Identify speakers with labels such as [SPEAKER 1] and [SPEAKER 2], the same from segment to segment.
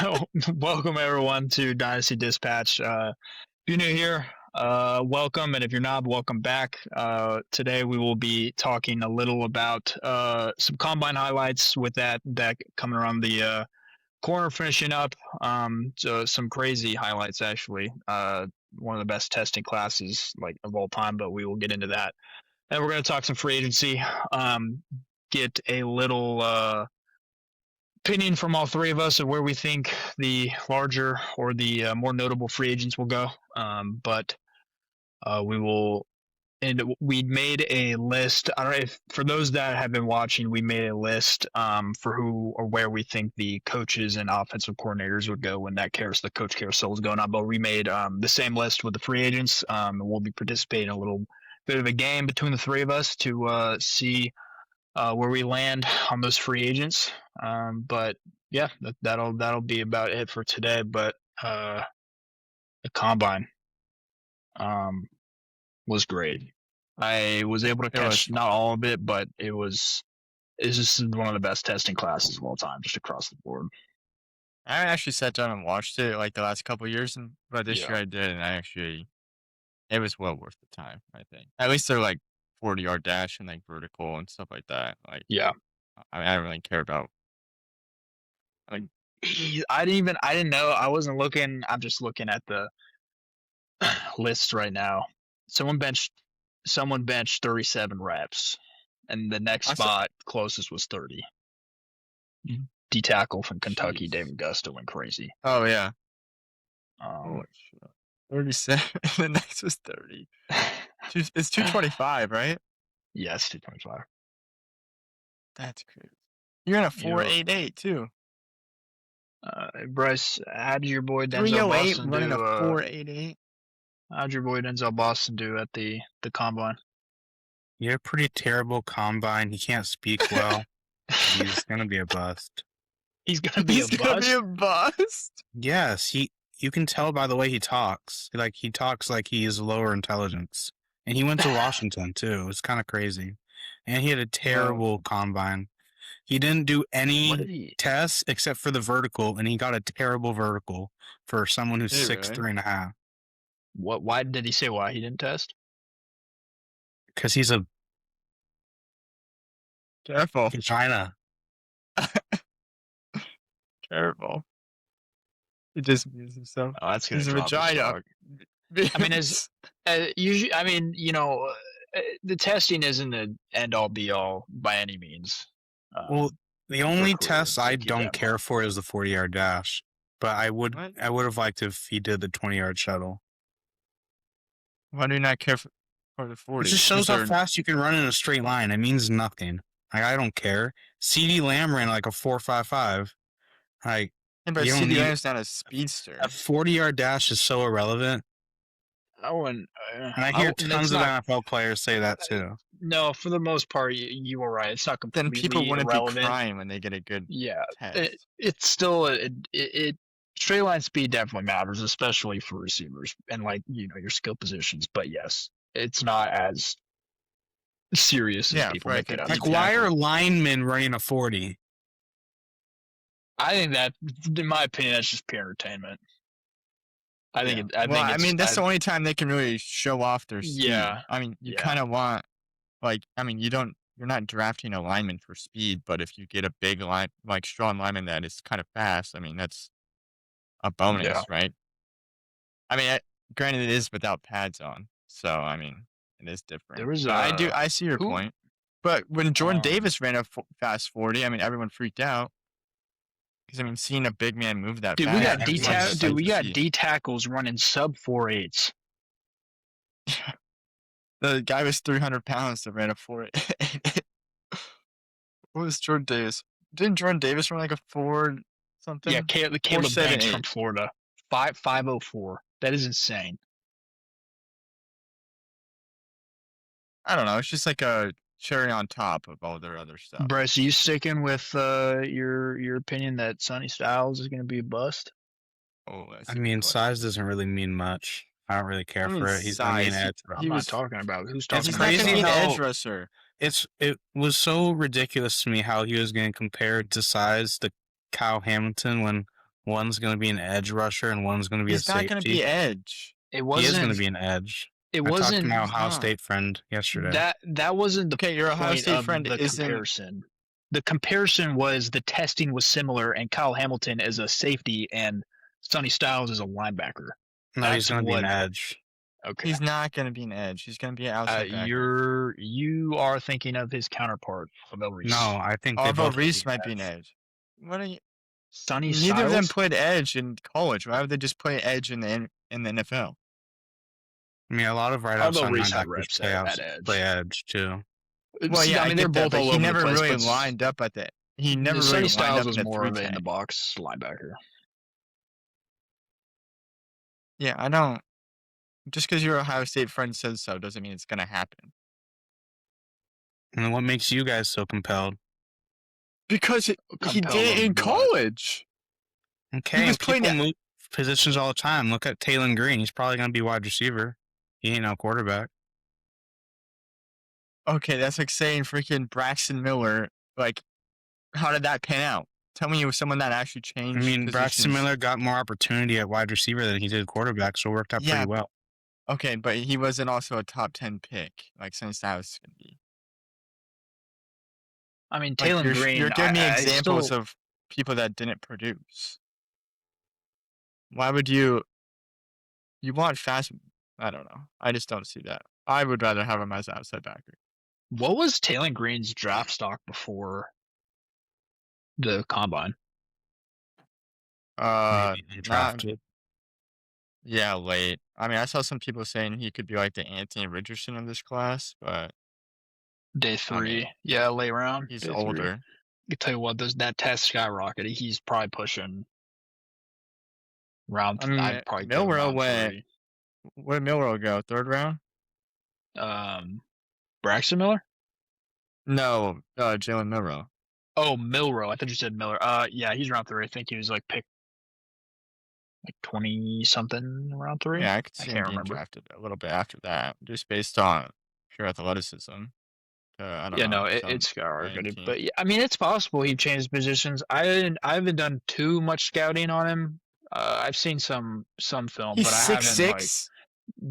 [SPEAKER 1] Well, welcome everyone to Dynasty.Dispatch. If you're new here, welcome, and if you're not, welcome back. Today we will be talking a little about some combine highlights with that coming around the corner, finishing up. So some crazy highlights actually. One of the best testing classes like of all time, but we will get into that. And we're going to talk some free agency. Get a little opinion from all three of us of where we think the larger or the more notable free agents will go. But we will, and we made a list. I don't know if for those that have been watching, we made a list for who or where we think the coaches and offensive coordinators would go when the coach carousel is going on. But we made the same list with the free agents. And we'll be participating in a little bit of a game between the three of us to see where we land on those free agents. But yeah, that'll be about it for today. But the combine was great. I was able to catch not all of it, but it's just one of the best testing classes of all time, just across the board.
[SPEAKER 2] I actually sat down and watched it like the last couple of years, but this
[SPEAKER 1] Yeah.
[SPEAKER 2] year I did, and it was well worth the time. I think at least they're like 40-yard dash and like vertical and stuff like that. Like,
[SPEAKER 1] Yeah.
[SPEAKER 2] I don't really care about like
[SPEAKER 1] I didn't know. I wasn't looking. I'm just looking at the list right now. Someone benched 37 reps, and the next
[SPEAKER 2] I saw.
[SPEAKER 1] spot closest was 30. D tackle from Kentucky,
[SPEAKER 2] Jeez.
[SPEAKER 1] David Gusta went crazy.
[SPEAKER 2] Oh yeah.
[SPEAKER 1] Um,
[SPEAKER 2] Holy shit. 37. The next was 30. It's 225, right?
[SPEAKER 1] yes, 225.
[SPEAKER 2] That's crazy. You're in a
[SPEAKER 1] You know,
[SPEAKER 2] 4.88 too.
[SPEAKER 1] Bryce, how did your boy Denzel
[SPEAKER 2] 308
[SPEAKER 1] Boston
[SPEAKER 2] running a
[SPEAKER 1] do?
[SPEAKER 2] 4.88.
[SPEAKER 1] How'd your boy Denzel Boston do at the combine?
[SPEAKER 3] You had a pretty terrible combine. He can't speak well. He's gonna be a bust.
[SPEAKER 1] He's gonna be
[SPEAKER 2] He's
[SPEAKER 1] a
[SPEAKER 2] gonna
[SPEAKER 1] bust.
[SPEAKER 2] be a bust.
[SPEAKER 3] Yes, you can tell by the way he talks. Like he talks like he is lower intelligence. And he went to Washington too. It's kind of crazy. And he had a terrible combine. He didn't do
[SPEAKER 1] What did
[SPEAKER 3] any
[SPEAKER 1] he?
[SPEAKER 3] tests except for the vertical, and he got a terrible vertical for someone who's
[SPEAKER 2] Hey, really?
[SPEAKER 3] 6'3.5.
[SPEAKER 1] What? Why did he say why he didn't test?
[SPEAKER 3] Because he's a
[SPEAKER 2] Careful.
[SPEAKER 3] vagina.
[SPEAKER 2] Careful. He just amused himself.
[SPEAKER 1] Oh, that's gonna
[SPEAKER 2] He's a
[SPEAKER 1] drop his
[SPEAKER 2] vagina.
[SPEAKER 1] stock. I mean, usually, I mean, the testing isn't an end all be all by any means.
[SPEAKER 3] Well, the
[SPEAKER 1] for
[SPEAKER 3] only
[SPEAKER 1] career,
[SPEAKER 3] test
[SPEAKER 1] so
[SPEAKER 3] I
[SPEAKER 1] keep
[SPEAKER 3] don't
[SPEAKER 1] that in
[SPEAKER 3] care
[SPEAKER 1] mind.
[SPEAKER 3] for is the 40-yard dash. But I would
[SPEAKER 2] What?
[SPEAKER 3] have liked if he did the 20-yard shuttle.
[SPEAKER 2] Why do you not care for the
[SPEAKER 3] It
[SPEAKER 2] 40?
[SPEAKER 3] just shows how fast you can run in a straight line. It means nothing. Like, I don't care. CD Lamb ran like a 4.55. Like,
[SPEAKER 2] But
[SPEAKER 3] you don't
[SPEAKER 2] CD
[SPEAKER 3] need
[SPEAKER 2] Lamb's not a speedster.
[SPEAKER 3] a 40-yard dash is so irrelevant.
[SPEAKER 1] I wouldn't.
[SPEAKER 3] And I hear tons of NFL players say that too.
[SPEAKER 1] No, for the most part, you were right. It's not
[SPEAKER 2] Then
[SPEAKER 1] completely
[SPEAKER 2] people wouldn't
[SPEAKER 1] irrelevant.
[SPEAKER 2] be crying when they get a good test.
[SPEAKER 1] It's still straight line speed definitely matters, especially for receivers and your skill positions. But yes, it's not as serious as people make it out.
[SPEAKER 3] Like, why are linemen running a 40?
[SPEAKER 1] I think that, in my opinion, that's just pure entertainment. I think
[SPEAKER 2] that's the only time they can really show off their speed.
[SPEAKER 1] Yeah.
[SPEAKER 2] I mean, you kind of want, you're not drafting a lineman for speed, but if you get a big line, like strong lineman that is kind of fast, I mean, that's a bonus, right? I mean, granted, it is without pads on, so I mean, it is different. I see your point. But when Jordan Davis ran a fast 40, I mean, everyone freaked out. Because, I mean, seeing a big man move that fast.
[SPEAKER 1] We got D tackles running sub 4.8s.
[SPEAKER 2] The guy was 300 pounds that ran a 4.8. What was Jordan Davis? Didn't Jordan Davis run like a 4 something?
[SPEAKER 1] Yeah, Caleb Banks from Florida. 5.04. That is insane.
[SPEAKER 2] I don't know. It's just like a cherry on top of all their other stuff.
[SPEAKER 1] Bryce, are you sticking with your opinion that Sonny Styles is going to be a bust?
[SPEAKER 3] Oh, I mean, size doesn't really mean much. I don't really care for it.
[SPEAKER 1] I'm not talking about who's talking.
[SPEAKER 3] It's crazy how
[SPEAKER 2] edge rusher.
[SPEAKER 3] It was so ridiculous to me how he was getting compared to size to Kyle Hamilton when One's going to be an edge rusher and one's going to be
[SPEAKER 2] He's
[SPEAKER 3] a
[SPEAKER 2] not going to be
[SPEAKER 3] safety.
[SPEAKER 2] edge.
[SPEAKER 1] It
[SPEAKER 3] He is going to
[SPEAKER 1] wasn't.
[SPEAKER 3] be an edge.
[SPEAKER 1] It
[SPEAKER 3] I talked to
[SPEAKER 1] wasn't
[SPEAKER 3] my
[SPEAKER 2] He's
[SPEAKER 3] Ohio
[SPEAKER 2] not.
[SPEAKER 3] State friend yesterday.
[SPEAKER 1] that wasn't the
[SPEAKER 2] Okay, your Ohio
[SPEAKER 1] point
[SPEAKER 2] State
[SPEAKER 1] of
[SPEAKER 2] friend
[SPEAKER 1] the
[SPEAKER 2] isn't.
[SPEAKER 1] comparison. The comparison was the testing was similar, and Kyle Hamilton is a safety, and Sonny Styles is a linebacker.
[SPEAKER 3] No, he's
[SPEAKER 1] That's
[SPEAKER 3] going to be an
[SPEAKER 1] what.
[SPEAKER 3] edge.
[SPEAKER 1] Okay.
[SPEAKER 2] He's not going to be an edge. He's going to be an outside backer.
[SPEAKER 1] You are thinking of his counterpart, Abel Reese.
[SPEAKER 3] No, I think they
[SPEAKER 2] Although
[SPEAKER 3] both
[SPEAKER 2] Reese might be an edge. What are you?
[SPEAKER 1] Sonny
[SPEAKER 2] Neither
[SPEAKER 1] Styles.
[SPEAKER 2] of them played edge in college. Why would they just play edge in the NFL?
[SPEAKER 3] I mean, a lot of right outside
[SPEAKER 1] Reese had
[SPEAKER 3] linebackers
[SPEAKER 1] reps
[SPEAKER 3] play
[SPEAKER 1] at
[SPEAKER 3] edge too.
[SPEAKER 2] Well, yeah,
[SPEAKER 1] I mean they're both
[SPEAKER 2] but
[SPEAKER 1] all
[SPEAKER 2] he
[SPEAKER 1] over
[SPEAKER 2] never
[SPEAKER 1] the place.
[SPEAKER 2] really
[SPEAKER 1] But
[SPEAKER 2] lined up at that. He never really
[SPEAKER 1] Sonny
[SPEAKER 2] lined
[SPEAKER 1] Styles
[SPEAKER 2] up
[SPEAKER 1] was
[SPEAKER 2] in the
[SPEAKER 1] more of
[SPEAKER 2] 3
[SPEAKER 1] an in the
[SPEAKER 2] tech.
[SPEAKER 1] box linebacker.
[SPEAKER 2] Yeah, I don't. Just because your Ohio State friend says so doesn't mean it's going to happen.
[SPEAKER 3] And what makes you guys so compelled?
[SPEAKER 2] Because he did it in college.
[SPEAKER 3] Okay,
[SPEAKER 2] He was
[SPEAKER 3] people
[SPEAKER 2] playing
[SPEAKER 3] move positions all the time. Look at Taylon Green. He's probably going to be wide receiver. He ain't no quarterback.
[SPEAKER 2] Okay, that's like saying freaking Braxton Miller. Like, how did that pan out? Tell me it was someone that actually changed.
[SPEAKER 3] I mean,
[SPEAKER 2] positions.
[SPEAKER 3] Braxton Miller got more opportunity at wide receiver than he did quarterback, so it worked out pretty well.
[SPEAKER 2] Okay, but he wasn't also a top 10 pick, like Sonny Styles could be.
[SPEAKER 1] I mean, Taylon Green.
[SPEAKER 2] You're giving me examples of people that didn't produce. Why would you want fast? I don't know. I just don't see that. I would rather have him as outside backer.
[SPEAKER 1] What was Taylon Green's draft stock before the combine?
[SPEAKER 3] Undrafted.
[SPEAKER 2] Yeah, late. I mean, I saw some people saying he could be like the Anthony Richardson of this class, but
[SPEAKER 1] day 3, late round.
[SPEAKER 2] He's older.
[SPEAKER 1] I can tell you what, that test skyrocketed. He's probably pushing round. I'd probably
[SPEAKER 2] Milrow went. Where did Milrow go? 3rd
[SPEAKER 1] round. Braxton Miller? No,
[SPEAKER 2] Jalen Milrow.
[SPEAKER 1] Oh, Milrow. I thought you said Miller. Yeah, he's round 3. I think he was like picked like 20 something round 3.
[SPEAKER 2] Yeah, I could see him being drafted a little bit after that, just based on pure athleticism. I don't know.
[SPEAKER 1] It's skyrocketed, but yeah, I mean, it's possible he changed positions. I haven't done too much scouting on him. I've seen some film,
[SPEAKER 2] he's
[SPEAKER 1] but I haven't
[SPEAKER 2] 6'6".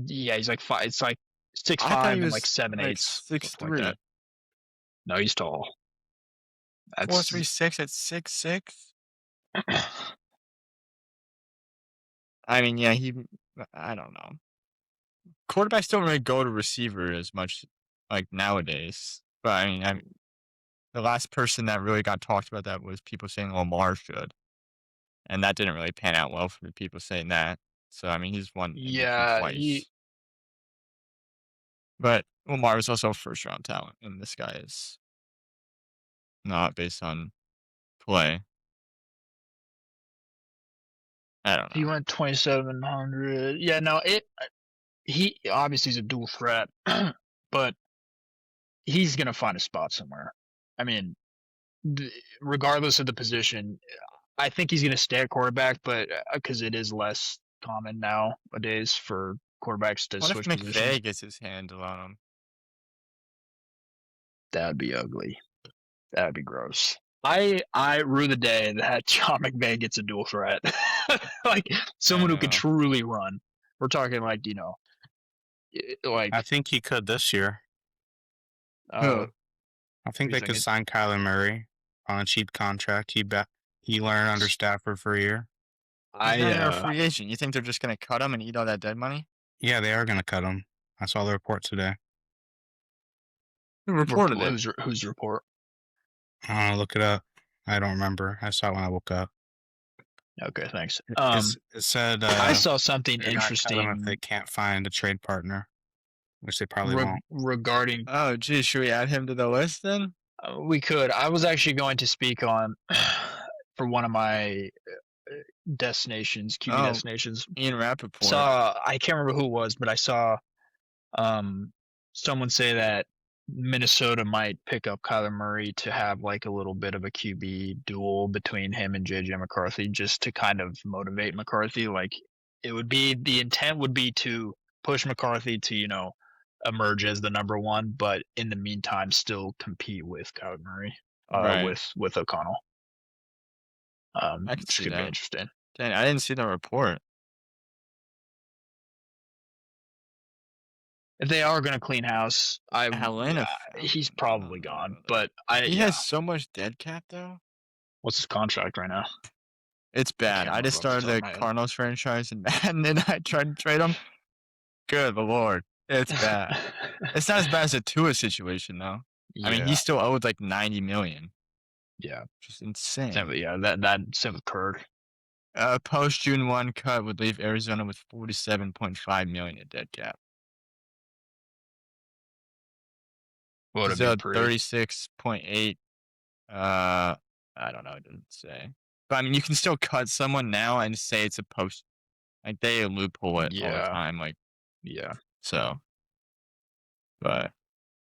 [SPEAKER 1] Yeah, he's like 5. It's like 6'5" and like 7'8",
[SPEAKER 2] 6'3".
[SPEAKER 1] Like no, he's tall.
[SPEAKER 2] That's 4'3" at 6'6". I mean, yeah, I don't know. Quarterbacks don't really go to receiver as much like nowadays. But I mean, the last person that really got talked about that was people saying Lamar should. And that didn't really pan out well for the people saying that. So, I mean, he's won twice. But Lamar is also a first-round talent, and this guy is not based on play. I don't know.
[SPEAKER 1] He went 2,700. Yeah, no, he obviously is a dual threat, but he's going to find a spot somewhere. I mean, regardless of the position, I think he's going to stay at quarterback, but because it is less common nowadays for quarterbacks to switch positions.
[SPEAKER 2] What if McVay gets his handle on him?
[SPEAKER 1] That would be ugly. That would be gross. I rue the day that John McVay gets a dual threat. Like someone who could truly run. We're talking like, like
[SPEAKER 3] I think he could this year.
[SPEAKER 1] I
[SPEAKER 3] think they could sign Kyler Murray on a cheap contract. He learned under Stafford for a year.
[SPEAKER 2] He's not a free agent. You think they're just going to cut him and eat all that dead money?
[SPEAKER 3] Yeah, they are going to cut him. I saw the report today.
[SPEAKER 2] Who reported it?
[SPEAKER 1] Whose report?
[SPEAKER 3] Look it up. I don't remember. I saw it when I woke up.
[SPEAKER 1] Okay, thanks.
[SPEAKER 3] It said
[SPEAKER 1] I saw something interesting.
[SPEAKER 3] If they can't find a trade partner, which they probably won't.
[SPEAKER 1] Regarding.
[SPEAKER 2] Oh, geez, should we add him to the list then?
[SPEAKER 1] We could. I was actually going to speak on for one of my destinations, QB destinations.
[SPEAKER 2] Ian Rappaport.
[SPEAKER 1] I can't remember who it was, but I saw someone say that Minnesota might pick up Kyler Murray to have like a little bit of a QB duel between him and JJ McCarthy, just to kind of motivate McCarthy. Like the intent would be to push McCarthy to, emerge as the number 1, but in the meantime still compete with Kyler Murray, with O'Connell.
[SPEAKER 2] I could see that.
[SPEAKER 1] Be interesting.
[SPEAKER 2] Dang, I didn't see the report.
[SPEAKER 1] If they are gonna clean house,
[SPEAKER 2] Atlanta
[SPEAKER 1] he's
[SPEAKER 2] Falcons.
[SPEAKER 1] probably gone. But
[SPEAKER 2] He has so much dead cap though.
[SPEAKER 1] What's his contract right now?
[SPEAKER 2] It's
[SPEAKER 1] I
[SPEAKER 2] bad.
[SPEAKER 1] can't
[SPEAKER 2] I just
[SPEAKER 1] remember off the
[SPEAKER 2] started
[SPEAKER 1] top of
[SPEAKER 2] the
[SPEAKER 1] my head.
[SPEAKER 2] Cardinals franchise and then I tried to trade him. Good lord, it's bad. It's not as bad as a Tua situation though. I mean, he
[SPEAKER 1] Yeah,
[SPEAKER 2] still owed like $90 million,
[SPEAKER 1] yeah,
[SPEAKER 2] which is insane.
[SPEAKER 1] Same with Kirk.
[SPEAKER 2] Post June 1 cut would leave Arizona with $47.5 million in dead cap.
[SPEAKER 1] Would it
[SPEAKER 2] He's
[SPEAKER 1] be
[SPEAKER 2] owed
[SPEAKER 1] pretty?
[SPEAKER 2] 36.8. I don't know. It doesn't say. But I mean, you can still cut someone now and say it's a post. Like they loophole it all the
[SPEAKER 1] Yeah,
[SPEAKER 2] time. Like
[SPEAKER 1] yeah.
[SPEAKER 2] so. But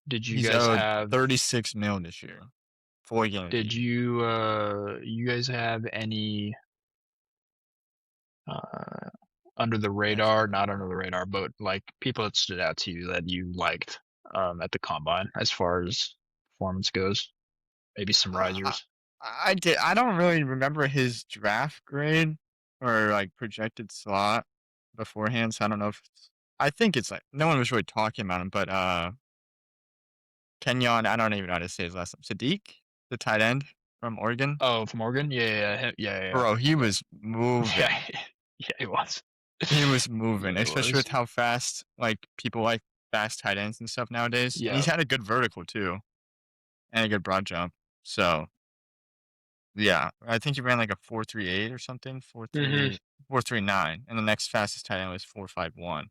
[SPEAKER 1] Did you
[SPEAKER 2] he's
[SPEAKER 1] guys
[SPEAKER 2] owed
[SPEAKER 1] have?
[SPEAKER 2] 36 mil this year. 4 games.
[SPEAKER 1] Did you guys have any under the radar, not under the radar, but like people that stood out to you that you liked at the combine as far as performance goes? Maybe some
[SPEAKER 2] I,
[SPEAKER 1] risers.
[SPEAKER 2] I did. I don't really remember his draft grade or like projected slot beforehand. So I don't know if I think it's like no one was really talking about him, but Kenyon, I don't even know how to say his last name. Sadiq, the tight end from Oregon.
[SPEAKER 1] Oh, from Oregon? Yeah.
[SPEAKER 2] Bro, he was moving.
[SPEAKER 1] Yeah, yeah, he was.
[SPEAKER 2] He was moving,
[SPEAKER 1] Yeah, he
[SPEAKER 2] especially
[SPEAKER 1] was.
[SPEAKER 2] with how fast like people like fast tight ends and stuff nowadays. And
[SPEAKER 1] Yeah.
[SPEAKER 2] he's had a good vertical too, and a good broad jump. So yeah, I think he ran like a 4.38 or something, 4.3, 4.39, and the next fastest tight end was 4.51.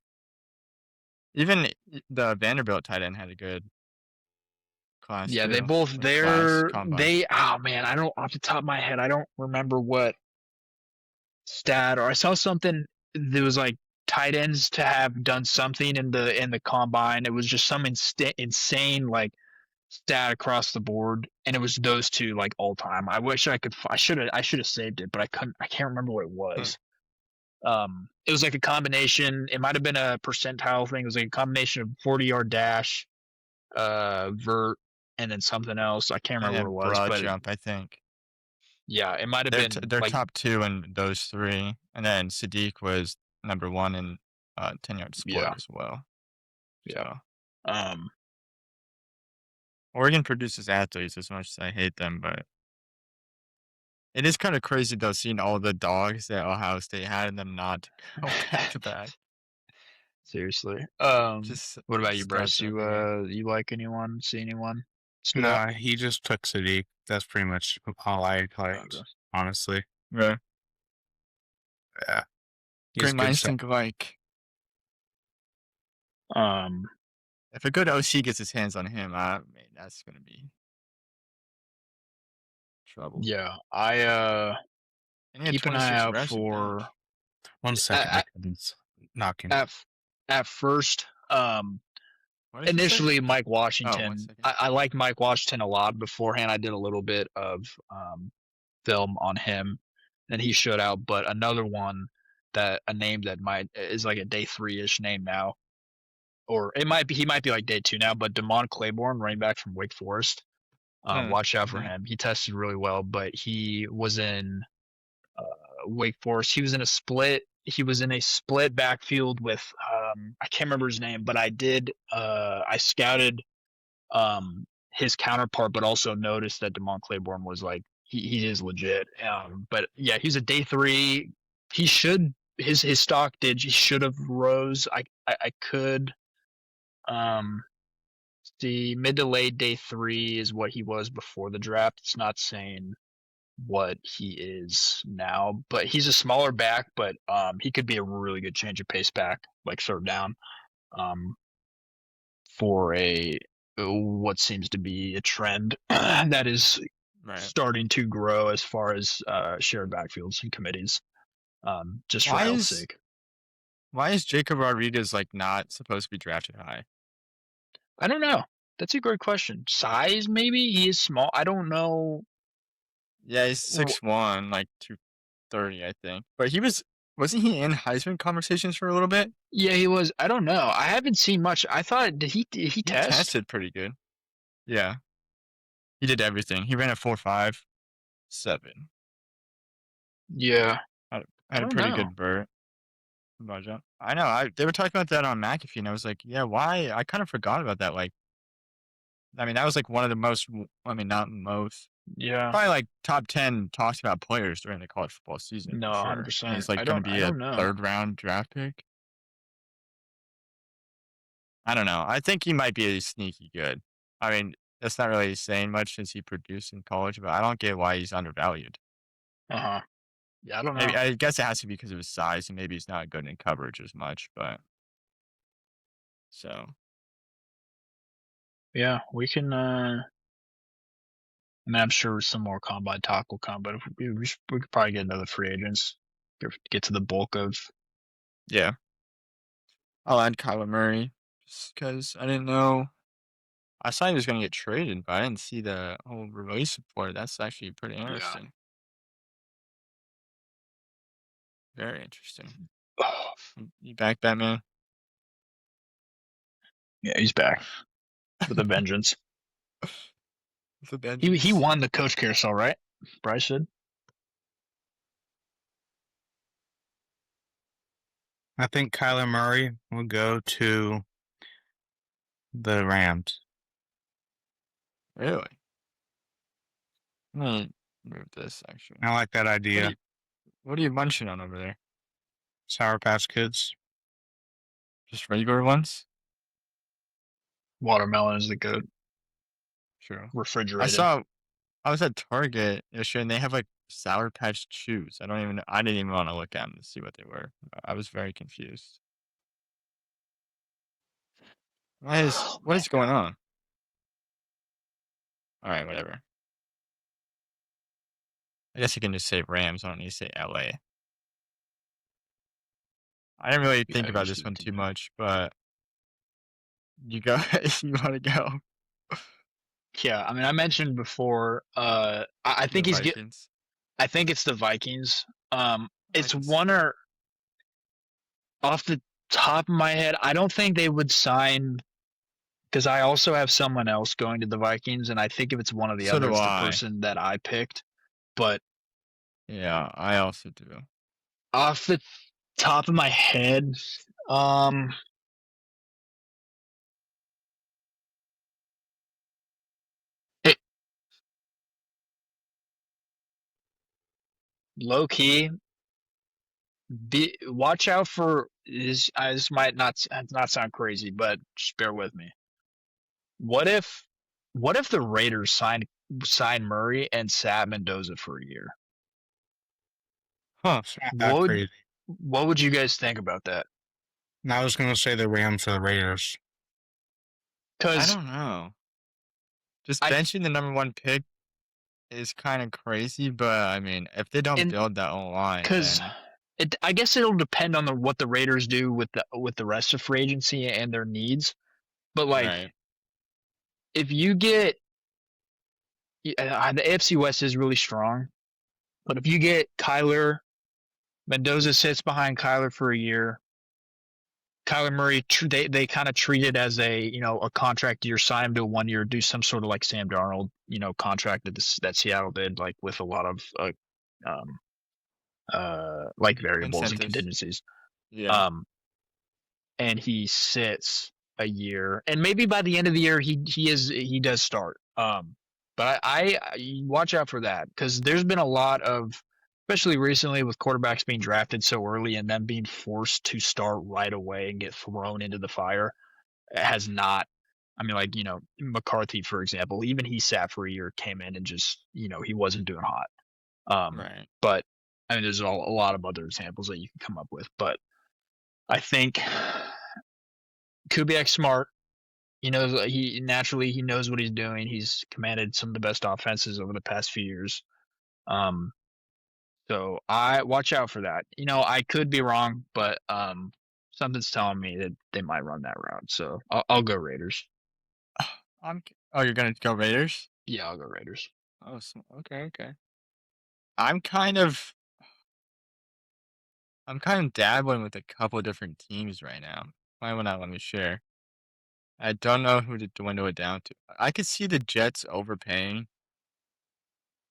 [SPEAKER 2] Even the Vanderbilt tight end had a good class
[SPEAKER 1] Yeah,
[SPEAKER 2] too.
[SPEAKER 1] they both
[SPEAKER 2] Combine.
[SPEAKER 1] oh man, I don't off the top of my head, I don't remember what stat or I saw something that was like tight ends to have done something in the combine. It was just some insane like stat across the board, and it was those two like all time. I wish I should have saved it, but I can't remember what it was. It was like a combination. It might have been a percentile thing. It was like a combination of 40-yard dash, vert, and then something else. I can't
[SPEAKER 2] And
[SPEAKER 1] remember
[SPEAKER 2] then
[SPEAKER 1] what it was,
[SPEAKER 2] broad
[SPEAKER 1] but
[SPEAKER 2] jump, I think.
[SPEAKER 1] yeah, it might have
[SPEAKER 2] They're
[SPEAKER 1] been
[SPEAKER 2] they're
[SPEAKER 1] like
[SPEAKER 2] top 2 in those 3, and then Sadiq was number 1 in 10-yard split
[SPEAKER 1] yeah,
[SPEAKER 2] as well.
[SPEAKER 1] yeah.
[SPEAKER 2] So
[SPEAKER 1] Um,
[SPEAKER 2] Oregon produces athletes as much as I hate them, but it is kind of crazy though seeing all the dogs that Ohio State had and them not go back to back.
[SPEAKER 1] seriously.
[SPEAKER 2] Just
[SPEAKER 1] What about you,
[SPEAKER 2] studs
[SPEAKER 1] Bryce?
[SPEAKER 2] everywhere.
[SPEAKER 1] You like anyone? See anyone stood out?
[SPEAKER 3] Nah, he just took Sadiq. That's pretty much all I liked,
[SPEAKER 1] Okay.
[SPEAKER 3] honestly.
[SPEAKER 2] Yeah.
[SPEAKER 3] Yeah. He's
[SPEAKER 2] Great
[SPEAKER 3] good
[SPEAKER 2] minds
[SPEAKER 3] stuff.
[SPEAKER 2] think alike.
[SPEAKER 1] Um,
[SPEAKER 2] If a good OC gets his hands on him, man, that's gonna be trouble.
[SPEAKER 1] yeah, I
[SPEAKER 2] And he had
[SPEAKER 1] keep an eye
[SPEAKER 2] 26
[SPEAKER 1] out
[SPEAKER 2] reps in
[SPEAKER 1] for
[SPEAKER 2] bench.
[SPEAKER 3] 1 second, my cousin's knocking.
[SPEAKER 1] at first.
[SPEAKER 2] What did you say?
[SPEAKER 1] Initially, Mike
[SPEAKER 2] Oh, 1
[SPEAKER 1] Washington.
[SPEAKER 2] second.
[SPEAKER 1] I like Mike Washington a lot. Beforehand, I did a little bit of film on him, and he showed out. But another one a name that might is like a day 3-ish name now, or he might be like day 2 now. But Damon Claiborne, running back from Wake Forest. Watch out for him. He tested really well, but he was in Wake Forest. He was in a split. He was in a split backfield with I can't remember his name, but I scouted his counterpart, but also noticed that Damon Claiborne was like he is legit. But yeah, he's a day 3. He should his stock he should have rose. I could see mid to late day 3 is what he was before the draft. It's not saying what he is now, but he's a smaller back, but he could be a really good change of pace back, like third down, for a what seems to be a trend that is starting to grow as far as shared backfields and committees. Just for health's sake.
[SPEAKER 2] Why is Jacob Rodriguez like not supposed to be drafted high?
[SPEAKER 1] I don't know. That's a great question. Size, maybe he is small. I don't know.
[SPEAKER 2] Yeah, he's 6'1", like 230, I think. But wasn't he in Heisman conversations for a little bit?
[SPEAKER 1] Yeah, he was. I don't know. I haven't seen much. I thought did he test?
[SPEAKER 2] He tested pretty good. Yeah. He did everything. He ran a 4.57.
[SPEAKER 1] Yeah.
[SPEAKER 2] I
[SPEAKER 1] I
[SPEAKER 2] had a
[SPEAKER 1] don't
[SPEAKER 2] pretty
[SPEAKER 1] know.
[SPEAKER 2] good budget. I know. They were talking about that on McAfee, and I was like, yeah, why? I kind of forgot about that. Like, I mean, that was like one of the most. I mean, not most.
[SPEAKER 1] Yeah.
[SPEAKER 2] Probably like top 10 talks about players during the college football season
[SPEAKER 1] No,
[SPEAKER 2] for sure. And
[SPEAKER 1] 100%.
[SPEAKER 2] he's like going to
[SPEAKER 1] I
[SPEAKER 2] be a
[SPEAKER 1] don't know.
[SPEAKER 2] 3rd-round draft pick. I don't know. I think he might be sneaky good. I mean, that's not really saying much since he produced in college, but I don't get why he's undervalued.
[SPEAKER 1] Uh-huh. Yeah, I don't
[SPEAKER 2] Maybe
[SPEAKER 1] know.
[SPEAKER 2] I guess it has to be because of his size, and maybe he's not good in coverage as much. But so
[SPEAKER 1] Yeah, we can I mean, I'm sure some more combine talk will come, but if we could probably get another free agents. Get to the bulk of.
[SPEAKER 2] yeah, I'll add Kyler Murray just because I didn't know. I saw he was going to get traded, but I didn't see the whole release report. That's actually pretty
[SPEAKER 1] Yeah.
[SPEAKER 2] interesting. Very interesting. You back, Batman?
[SPEAKER 1] Yeah, he's back with a vengeance.
[SPEAKER 2] The
[SPEAKER 1] He
[SPEAKER 2] vengeance.
[SPEAKER 1] won the coach carousel, right? Bryce said.
[SPEAKER 3] I think Kyler Murray will go to the Rams.
[SPEAKER 2] Really? Let me move this, actually.
[SPEAKER 3] I like that idea.
[SPEAKER 2] What are you munching on over there?
[SPEAKER 3] Sour Patch Kids.
[SPEAKER 2] Just regular ones?
[SPEAKER 1] Watermelon is the good
[SPEAKER 2] Sure.
[SPEAKER 1] refrigerated.
[SPEAKER 2] I was at Target yesterday, and they have, like, Sour Patch Chews. I didn't even want to look at them to see what they were. I was very confused. What is going on? Alright, whatever. I guess you can just say Rams. I don't need to say LA. I didn't really think about this one too much, but you go if you want to go.
[SPEAKER 1] Yeah, I mean, I mentioned before. I think
[SPEAKER 2] The
[SPEAKER 1] he's get.
[SPEAKER 2] Vikings.
[SPEAKER 1] I think it's the Vikings. It's
[SPEAKER 2] can see
[SPEAKER 1] one or off the top of my head. I don't think they would sign because I also have someone else going to the Vikings, and I think if it's one or the
[SPEAKER 2] So
[SPEAKER 1] other,
[SPEAKER 2] do
[SPEAKER 1] it's the
[SPEAKER 2] I.
[SPEAKER 1] person that I picked. But
[SPEAKER 2] Yeah, I also do.
[SPEAKER 1] off the top of my head, um, it, low key, watch out for this. This might not sound crazy, but just bear with me. What if, what if the Raiders sign Murray and sat Mendoza for a year?
[SPEAKER 2] Huh.
[SPEAKER 3] It's not that
[SPEAKER 1] What would
[SPEAKER 3] crazy.
[SPEAKER 1] what would you guys think about that?
[SPEAKER 3] And I was going to say the Rams or the Raiders.
[SPEAKER 2] I
[SPEAKER 1] Because
[SPEAKER 2] don't know. Just
[SPEAKER 1] I
[SPEAKER 2] benching the number 1 pick is kind of crazy, but I mean, if they don't
[SPEAKER 1] and
[SPEAKER 2] build that whole line,
[SPEAKER 1] because
[SPEAKER 2] then
[SPEAKER 1] I guess it'll depend on what the Raiders do with the rest of free agency and their needs. But like,
[SPEAKER 2] right.
[SPEAKER 1] if you get the AFC West is really strong, but if you get Kyler, Mendoza sits behind Kyler for a year. Kyler Murray, they kind of treat it as a contract year, sign him to a 1 year, do some sort of like Sam Darnold contract that Seattle did, like with a lot of um like variables and
[SPEAKER 2] Incentives.
[SPEAKER 1] contingencies.
[SPEAKER 2] Yeah.
[SPEAKER 1] Um, and he sits a year, and maybe by the end of the year he does start. But I watch out for that because there's been a lot of, especially recently with quarterbacks being drafted so early and them being forced to start right away and get thrown into the fire. It has not. I mean, like McCarthy, for example, even he sat for a year, came in and just he wasn't doing hot.
[SPEAKER 2] Right.
[SPEAKER 1] But I mean, there's a lot of other examples that you can come up with, but I think Kubiak's smart. He knows he knows what he's doing. He's commanded some of the best offenses over the past few years. Um, so I watch out for that. I could be wrong, but something's telling me that they might run that route. So I'll go Raiders.
[SPEAKER 2] Oh, you're gonna go Raiders?
[SPEAKER 1] Yeah, I'll go Raiders.
[SPEAKER 2] Oh, okay, okay. I'm kind of I'm kind of dabbling with a couple different teams right now. Why would not let me share? I don't know who to dwindle it down to. I could see the Jets overpaying.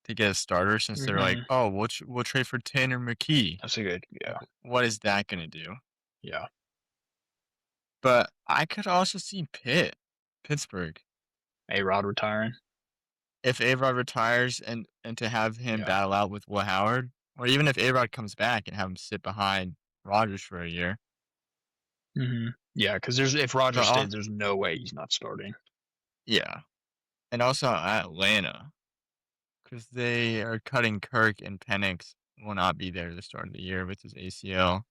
[SPEAKER 2] to get a starter since they're like, oh, we'll trade for Tanner McKee.
[SPEAKER 1] That's a good, yeah.
[SPEAKER 2] What is that gonna do?
[SPEAKER 1] Yeah.
[SPEAKER 2] But I could also see Pittsburgh.
[SPEAKER 1] A-Rod retiring.
[SPEAKER 2] If A-Rod retires and to have him battle out with Will Howard, or even if A-Rod comes back and have him sit behind Rodgers for a year.
[SPEAKER 1] Yeah, because if Rodgers stays, there's no way he's not starting.
[SPEAKER 2] Yeah. And also Atlanta, because they are cutting Kirk and Penix will not be there at the start of the year with his ACL.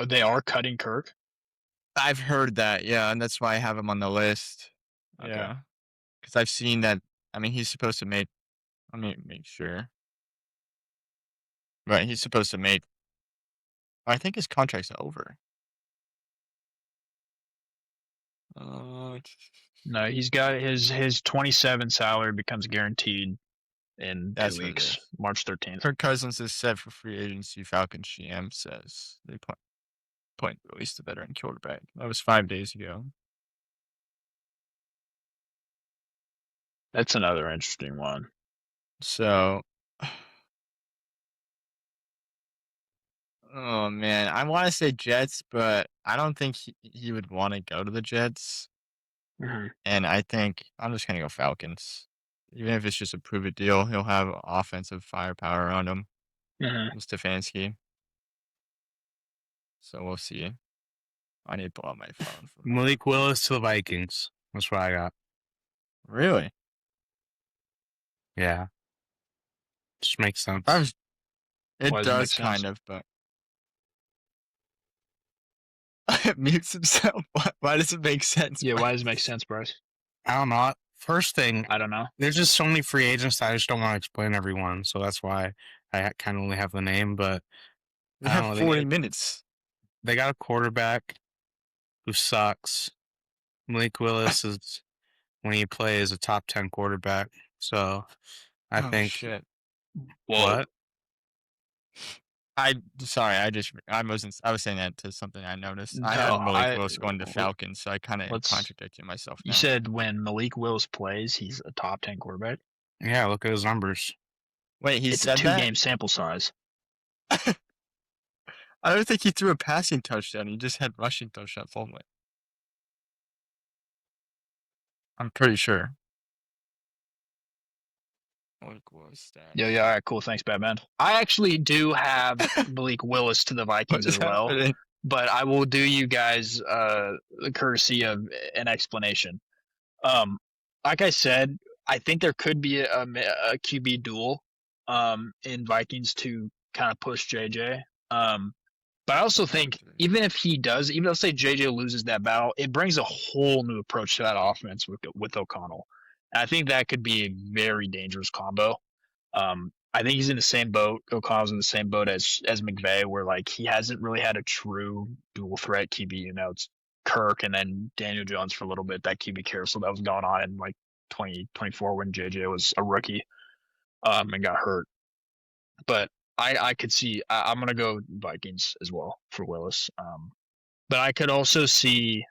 [SPEAKER 1] They are cutting Kirk?
[SPEAKER 2] I've heard that, yeah, and that's why I have him on the list.
[SPEAKER 1] Yeah.
[SPEAKER 2] Because I've seen that. I mean, he's supposed to make. Let me make sure. Right, he's supposed to make. I think his contract's over.
[SPEAKER 1] No, he's got his 27 salary becomes guaranteed in 2 weeks, March 13th.
[SPEAKER 2] Kirk Cousins is set for free agency. Falcons GM says they plan to release the veteran quarterback. That was 5 days ago.
[SPEAKER 1] That's another interesting one.
[SPEAKER 2] So, oh man, I want to say Jets, but I don't think he would want to go to the Jets. And I think I'm just gonna go Falcons. Even if it's just a prove it deal, he'll have offensive firepower on him. Stefanski. So we'll see. I need to pull out my phone.
[SPEAKER 3] Malik Willis to the Vikings. That's what I got.
[SPEAKER 2] Really?
[SPEAKER 3] Yeah. Just makes sense.
[SPEAKER 2] It does kind of, but it mutes himself. Why does it make sense?
[SPEAKER 1] Yeah, why does it make sense, Bryce?
[SPEAKER 3] I don't know. First thing,
[SPEAKER 1] I don't know.
[SPEAKER 3] There's just so many free agents that I just don't want to explain everyone, so that's why I kind of only have the name. But
[SPEAKER 2] they have 40 minutes.
[SPEAKER 3] They got a quarterback who sucks. Malik Willis is when he plays a top 10 quarterback. So I think.
[SPEAKER 2] Shit.
[SPEAKER 3] What?
[SPEAKER 2] I was saying that to something I noticed. I had Malik Willis going to Falcons, so I kind of contradicted myself.
[SPEAKER 1] You said when Malik Willis plays, he's a top 10 quarterback.
[SPEAKER 3] Yeah, look at his numbers.
[SPEAKER 2] Wait,
[SPEAKER 1] it's a 2-game sample size.
[SPEAKER 2] I don't think he threw a passing touchdown. He just had rushing touchdowns only. I'm pretty sure.
[SPEAKER 1] Yeah, all right, cool. Thanks, Batman. I actually do have Malik Willis to the Vikings as well, but I will do you guys the courtesy of an explanation. Like I said, I think there could be a QB duel in Vikings to kind of push JJ. But I also think even if he does, even let's say JJ loses that battle, it brings a whole new approach to that offense with O'Connell. And I think that could be a very dangerous combo. I think he's in the same boat. O'Connell's in the same boat as McVay, where like he hasn't really had a true dual threat QB. You know, it's Kirk and then Daniel Jones for a little bit. That QB carousel that was going on in like 2024 when JJ was a rookie and got hurt. But I could see I'm gonna go Vikings as well for Willis. But I could also see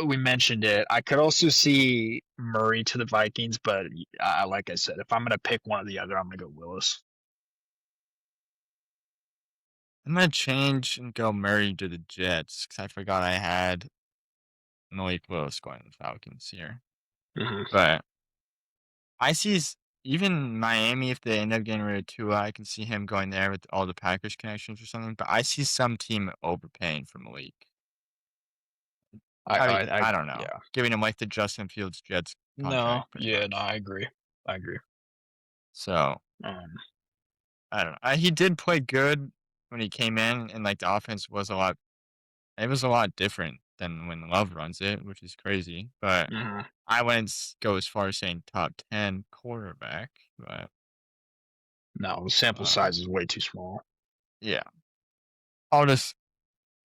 [SPEAKER 1] we mentioned it. I could also see Murray to the Vikings, but like I said, if I'm gonna pick one or the other, I'm gonna go Willis.
[SPEAKER 2] I'm gonna change and go Murray to the Jets because I forgot I had Malik Willis going to the Falcons here. But I see even Miami, if they end up getting rid of Tua, I can see him going there with all the Packers connections or something. But I see some team overpaying for Malik. I don't know. Yeah. Giving him like the Justin Fields Jets contract.
[SPEAKER 1] No, I agree.
[SPEAKER 2] So, I don't know. He did play good when he came in, and like the offense was a lot different than when Love runs it, which is crazy. But I wouldn't go as far as saying top 10 quarterback. But
[SPEAKER 1] no, the sample size is way too small.
[SPEAKER 2] Yeah. I'll just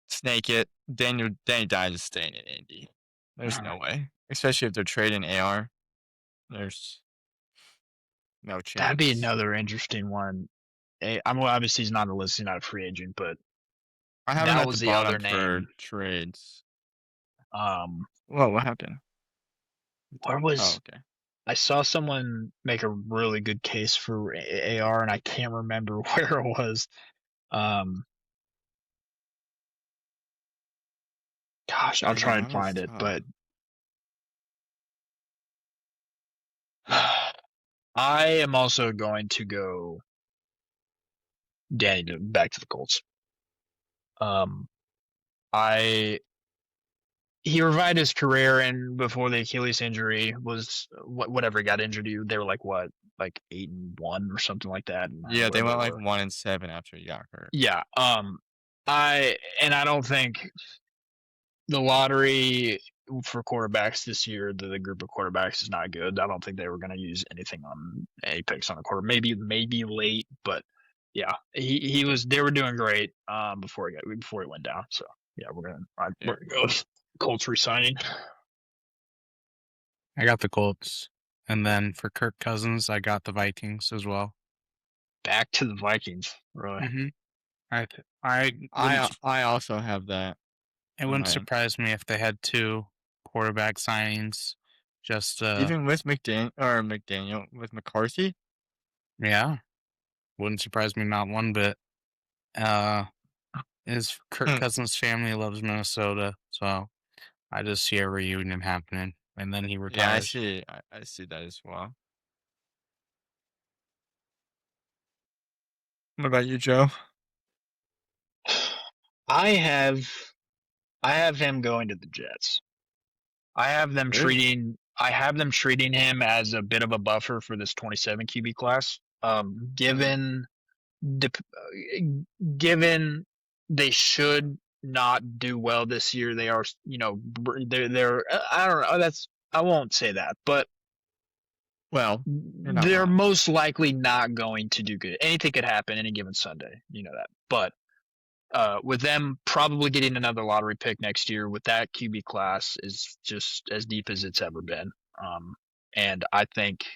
[SPEAKER 2] snake it. Danny Dimes is staying in Indy. There's no way. Especially if they're trading AR. There's no chance.
[SPEAKER 1] That'd be another interesting one. Obviously he's not on the list, he's not a free agent, but
[SPEAKER 2] I have that was the other name for trades.
[SPEAKER 1] What
[SPEAKER 2] happened?
[SPEAKER 1] Where was?
[SPEAKER 2] Oh, okay.
[SPEAKER 1] I saw someone make a really good case for AR, and I can't remember where it was. Gosh, I'll try
[SPEAKER 2] Yeah,
[SPEAKER 1] and
[SPEAKER 2] that is
[SPEAKER 1] find it,
[SPEAKER 2] tough.
[SPEAKER 1] but I am also going to go back to the Colts. I he revived his career, and before the Achilles injury was whatever he got injured, they were like what, like 8-1 or something like that, and
[SPEAKER 2] Yeah, they
[SPEAKER 1] where they
[SPEAKER 2] went like
[SPEAKER 1] were.
[SPEAKER 2] 1-7 after he got hurt.
[SPEAKER 1] Yeah. I don't think the lottery for quarterbacks this year, the group of quarterbacks is not good. I don't think they were going to use anything on any picks on a quarter. Maybe late, but yeah, he was. They were doing great before he went down. So yeah, we're
[SPEAKER 2] Yeah.
[SPEAKER 1] gonna go with Colts resigning.
[SPEAKER 3] I got the Colts. And then for Kirk Cousins, I got the Vikings as well.
[SPEAKER 1] Back to the Vikings, really.
[SPEAKER 3] Mm-hmm.
[SPEAKER 2] I also have that.
[SPEAKER 3] It wouldn't surprise me if they had 2 quarterback signings. Just
[SPEAKER 2] Even with McDaniel with McCarthy.
[SPEAKER 3] Yeah, wouldn't surprise me not one bit. His Kirk Cousins' family loves Minnesota, so I just see a reunion happening, and then he retires.
[SPEAKER 2] Yeah, I see that as well. What about you, Joe?
[SPEAKER 1] I have him going to the Jets. I have them
[SPEAKER 2] Really?
[SPEAKER 1] treating him as a bit of a buffer for this 27 QB class. Given they should not do well this year, they are, they're I don't know. I won't say that, but
[SPEAKER 2] Well, you're not
[SPEAKER 1] they're
[SPEAKER 2] wrong.
[SPEAKER 1] most likely not going to do good. Anything could happen any given Sunday, you know that. But with them probably getting another lottery pick next year, with that QB class is just as deep as it's ever been. And I think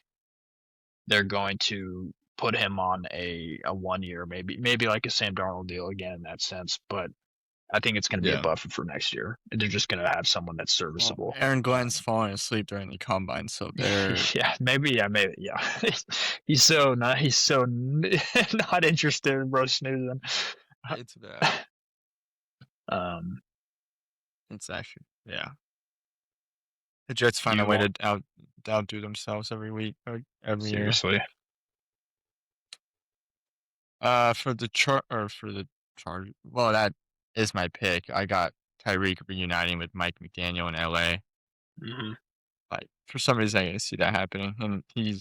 [SPEAKER 1] they're going to put him on a 1 year, maybe like a Sam Darnold deal again in that sense. But I think it's going to be a buffer for next year. And they're just going to have someone that's
[SPEAKER 2] Well,
[SPEAKER 1] serviceable.
[SPEAKER 2] Aaron Glenn's falling asleep during the combine, so they're
[SPEAKER 1] maybe. He's so not not interested in bro snoozing.
[SPEAKER 2] it's bad.
[SPEAKER 1] Um,
[SPEAKER 2] It's actually The Jets find a way to outdo themselves every week or every year.
[SPEAKER 1] seriously.
[SPEAKER 2] For the Charge. Well, that is my pick. I got Tyreek reuniting with Mike McDaniel in LA.
[SPEAKER 1] Mm-hmm.
[SPEAKER 2] Like for some reason, I can see that happening, and he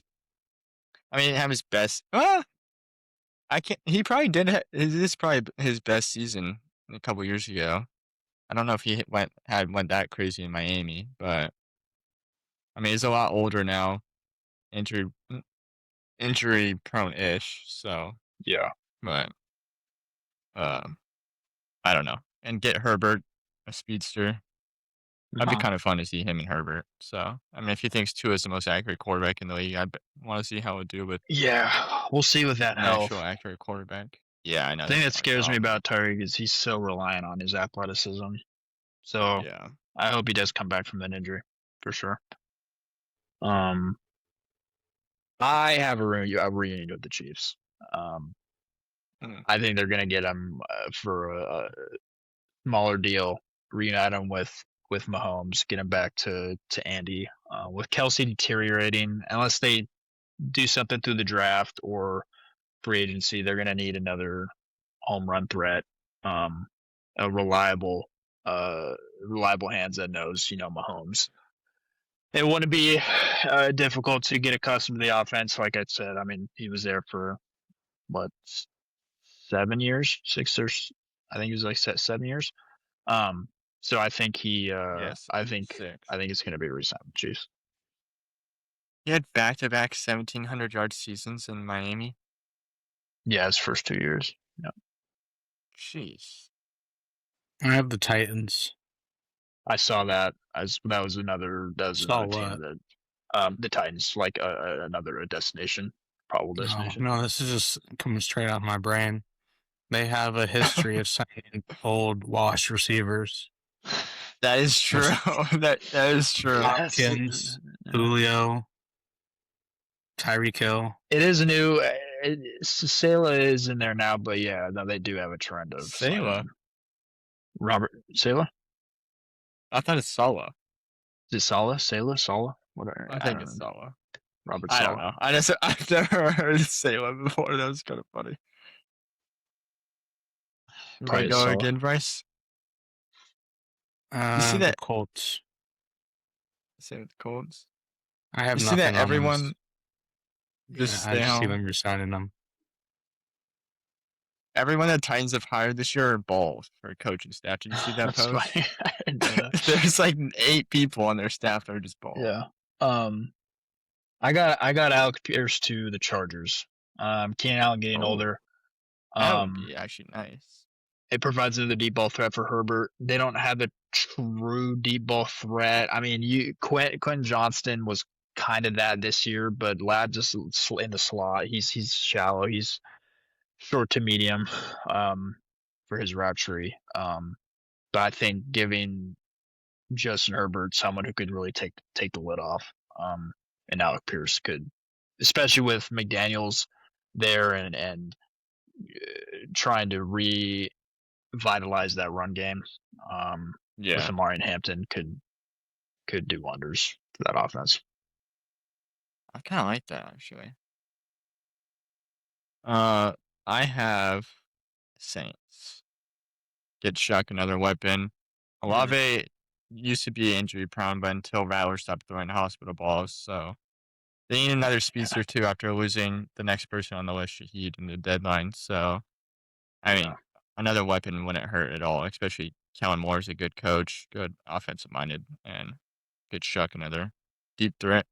[SPEAKER 2] have his best. I can't. He probably did. This is probably his best season a couple years ago. I don't know if he went that crazy in Miami, but he's a lot older now, injury prone ish. So
[SPEAKER 1] Yeah.
[SPEAKER 2] but I don't know. And get Herbert, a speedster. That'd be kind of fun to see him and Herbert. So if he thinks Tua is the most accurate quarterback in the league, I want to see how it do with
[SPEAKER 1] We'll see with that
[SPEAKER 2] an
[SPEAKER 1] health.
[SPEAKER 2] actual accurate quarterback. Yeah, I know.
[SPEAKER 1] The thing that scares me about Tyreek is he's so reliant on his athleticism. So
[SPEAKER 2] Yeah.
[SPEAKER 1] I hope he does come back from that injury for sure. I have a reunion with the Chiefs. I think they're gonna get him for a smaller deal, reunite him with Mahomes, get him back to Andy. With Kelsey deteriorating, unless they do something through the draft or free agency, they're gonna need another home run threat, a reliable hands that knows, Mahomes. It wouldn't be difficult to get accustomed to the offense. Like I said, he was there for what, 7 years, 6 or I think it was like 7 years. So I think
[SPEAKER 2] Yes,
[SPEAKER 1] I think
[SPEAKER 2] 6.
[SPEAKER 1] it's going to be re-signed with Chiefs.
[SPEAKER 2] He had back-to-back 1,700-yard seasons in Miami.
[SPEAKER 1] Yeah, his first 2 years. Yeah.
[SPEAKER 2] Jeez.
[SPEAKER 3] I have the Titans.
[SPEAKER 1] I saw that. That was another team that the Titans, like another destination, probable destination.
[SPEAKER 3] No, this is just coming straight out of my brain. They have a history of signing old wash receivers.
[SPEAKER 2] That is true. that is true.
[SPEAKER 3] Hopkins, Julio. Tyreek Hill.
[SPEAKER 1] It is new. Sala is in there now, but yeah, no, they do have a trend of
[SPEAKER 2] Sala.
[SPEAKER 1] Robert Sala.
[SPEAKER 2] I thought it's Sala.
[SPEAKER 1] Is it Sala? Whatever.
[SPEAKER 2] I think it's Sala.
[SPEAKER 1] Robert
[SPEAKER 2] I
[SPEAKER 1] Sala.
[SPEAKER 2] don't know. I've never heard Sala before. That was kind of funny. You
[SPEAKER 1] Probably
[SPEAKER 2] might go
[SPEAKER 1] Sala.
[SPEAKER 2] again, Bryce.
[SPEAKER 3] You
[SPEAKER 2] see that-
[SPEAKER 3] the Colts.
[SPEAKER 2] Same with the Colts.
[SPEAKER 3] I have
[SPEAKER 2] You see
[SPEAKER 3] nothing
[SPEAKER 2] that
[SPEAKER 3] on
[SPEAKER 2] everyone
[SPEAKER 3] them.
[SPEAKER 2] just
[SPEAKER 3] I
[SPEAKER 2] stay
[SPEAKER 3] just see
[SPEAKER 2] home.
[SPEAKER 3] them resigning them.
[SPEAKER 2] Everyone that Titans have hired this year are balls for a coaching staff. Did you see that
[SPEAKER 1] That's
[SPEAKER 2] post?
[SPEAKER 1] funny. I didn't know that.
[SPEAKER 2] There's like 8 people on their staff that are just balls.
[SPEAKER 1] Yeah. I got Alec Pierce to the Chargers. Keenan Allen getting older.
[SPEAKER 2] That would be actually nice.
[SPEAKER 1] It provides another deep ball threat for Herbert. They don't have a true deep ball threat. I mean, Quentin Johnston was kind of that this year, but Ladd just in the slot. He's shallow. He's short to medium for his route tree. But I think giving Justin Herbert someone who could really take the lid off, and Alec Pierce could, especially with McDaniels there and trying to revitalize that run game. With Amari and Hampton could do wonders for that offense.
[SPEAKER 2] I kind of like that actually. I have Saints. Get Shuck another weapon. Olave used to be injury prone, but until Rattler stopped throwing hospital balls, so they need another speedster too after losing the next person on the list, Shaheed, in the deadline. So, I mean, another weapon wouldn't hurt at all, especially Kellen Moore is a good coach, good offensive minded, and get Shuck another deep threat.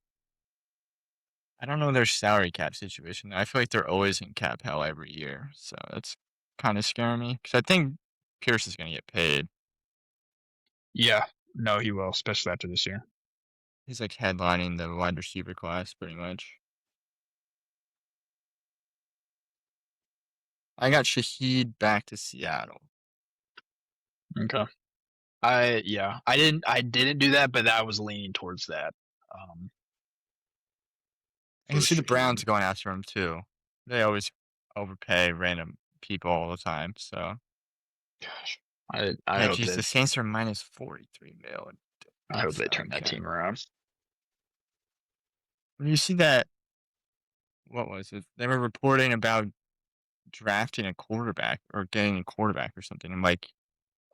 [SPEAKER 2] I don't know their salary cap situation. I feel like they're always in cap hell every year, so that's kind of scaring me because I think Pierce is going to get paid.
[SPEAKER 1] Yeah, no, he will, especially after this year.
[SPEAKER 2] He's like headlining the wide receiver class pretty much. I got Shaheed back to Seattle.
[SPEAKER 1] Okay. I didn't do that, but I was leaning towards that.
[SPEAKER 2] I can see the Browns going after him too. They always overpay random people all the time. So,
[SPEAKER 1] gosh, I hope
[SPEAKER 2] geez, the Saints are minus 43 million.
[SPEAKER 1] I hope they turn that team around.
[SPEAKER 2] When you see that, what was it? They were reporting about drafting a quarterback or getting a quarterback or something. I'm like,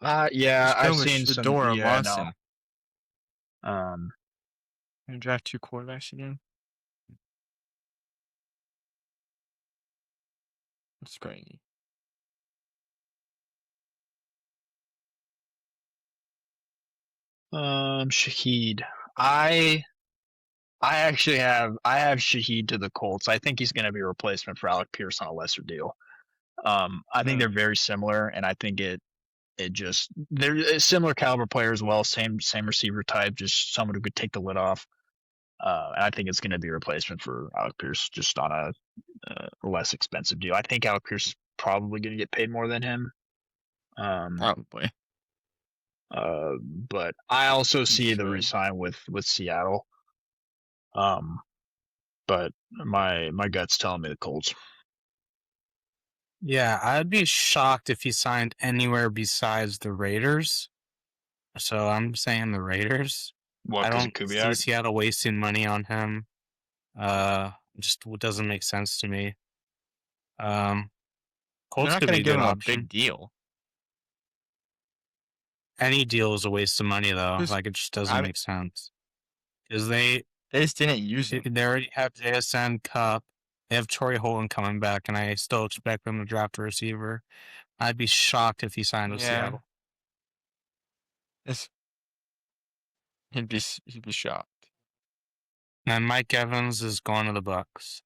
[SPEAKER 1] yeah, I've seen some. Yeah,
[SPEAKER 2] Watson.
[SPEAKER 1] no.
[SPEAKER 2] Gonna draft 2 quarterbacks again. That's crazy.
[SPEAKER 1] Shaheed. I actually have Shaheed to the Colts. I think he's going to be a replacement for Alec Pierce on a lesser deal. I think they're very similar, and I think they're a similar caliber player as well. Same receiver type, just someone who could take the lid off. And I think it's going to be a replacement for Alec Pierce, just on a less expensive deal. I think Alec Pierce is probably going to get paid more than him.
[SPEAKER 2] Probably.
[SPEAKER 1] But I also see the resign with Seattle. But my gut's telling me the Colts.
[SPEAKER 3] Yeah, I'd be shocked if he signed anywhere besides the Raiders. So I'm saying the Raiders.
[SPEAKER 1] What,
[SPEAKER 3] I don't see
[SPEAKER 1] Kubiak?
[SPEAKER 3] Seattle wasting money on him. Just doesn't make sense to me. Colts
[SPEAKER 2] They're not
[SPEAKER 3] could
[SPEAKER 2] going
[SPEAKER 3] be
[SPEAKER 2] to
[SPEAKER 3] a
[SPEAKER 2] give
[SPEAKER 3] good
[SPEAKER 2] him a
[SPEAKER 3] option.
[SPEAKER 2] big deal.
[SPEAKER 3] Any deal is a waste of money, though. Like, it just doesn't make sense. Because they
[SPEAKER 2] just didn't use him.
[SPEAKER 3] They already have JSN Cup. They have Torrey Holton coming back, and I still expect them to draft a receiver. I'd be shocked if he signed with Seattle.
[SPEAKER 2] He'd be shocked.
[SPEAKER 3] And Mike Evans is going to the Bucks.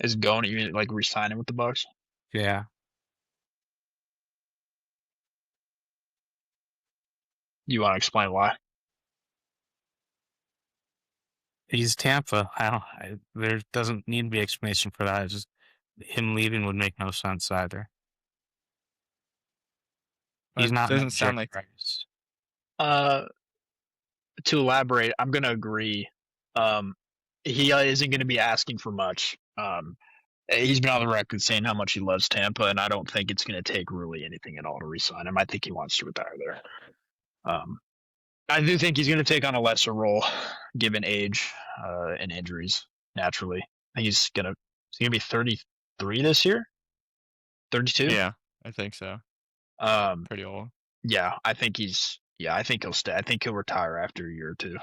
[SPEAKER 1] Is going to even like re-signing with the Bucks?
[SPEAKER 3] Yeah.
[SPEAKER 1] You want to explain why?
[SPEAKER 3] He's Tampa. There doesn't need to be explanation for that. It's just him leaving would make no sense either. He's not.
[SPEAKER 2] Doesn't sound like.
[SPEAKER 1] To elaborate, I'm gonna agree. he isn't going to be asking for much. He's been on the record saying how much he loves Tampa, and I don't think it's going to take really anything at all to re-sign him. I think he wants to retire there. I do think he's going to take on a lesser role, given age and injuries. Naturally, I think he's going to be 33 this year. 32.
[SPEAKER 2] Yeah, I think so. Pretty old.
[SPEAKER 1] Yeah, I think he's. Yeah, I think he'll stay. I think he'll retire after a year or two,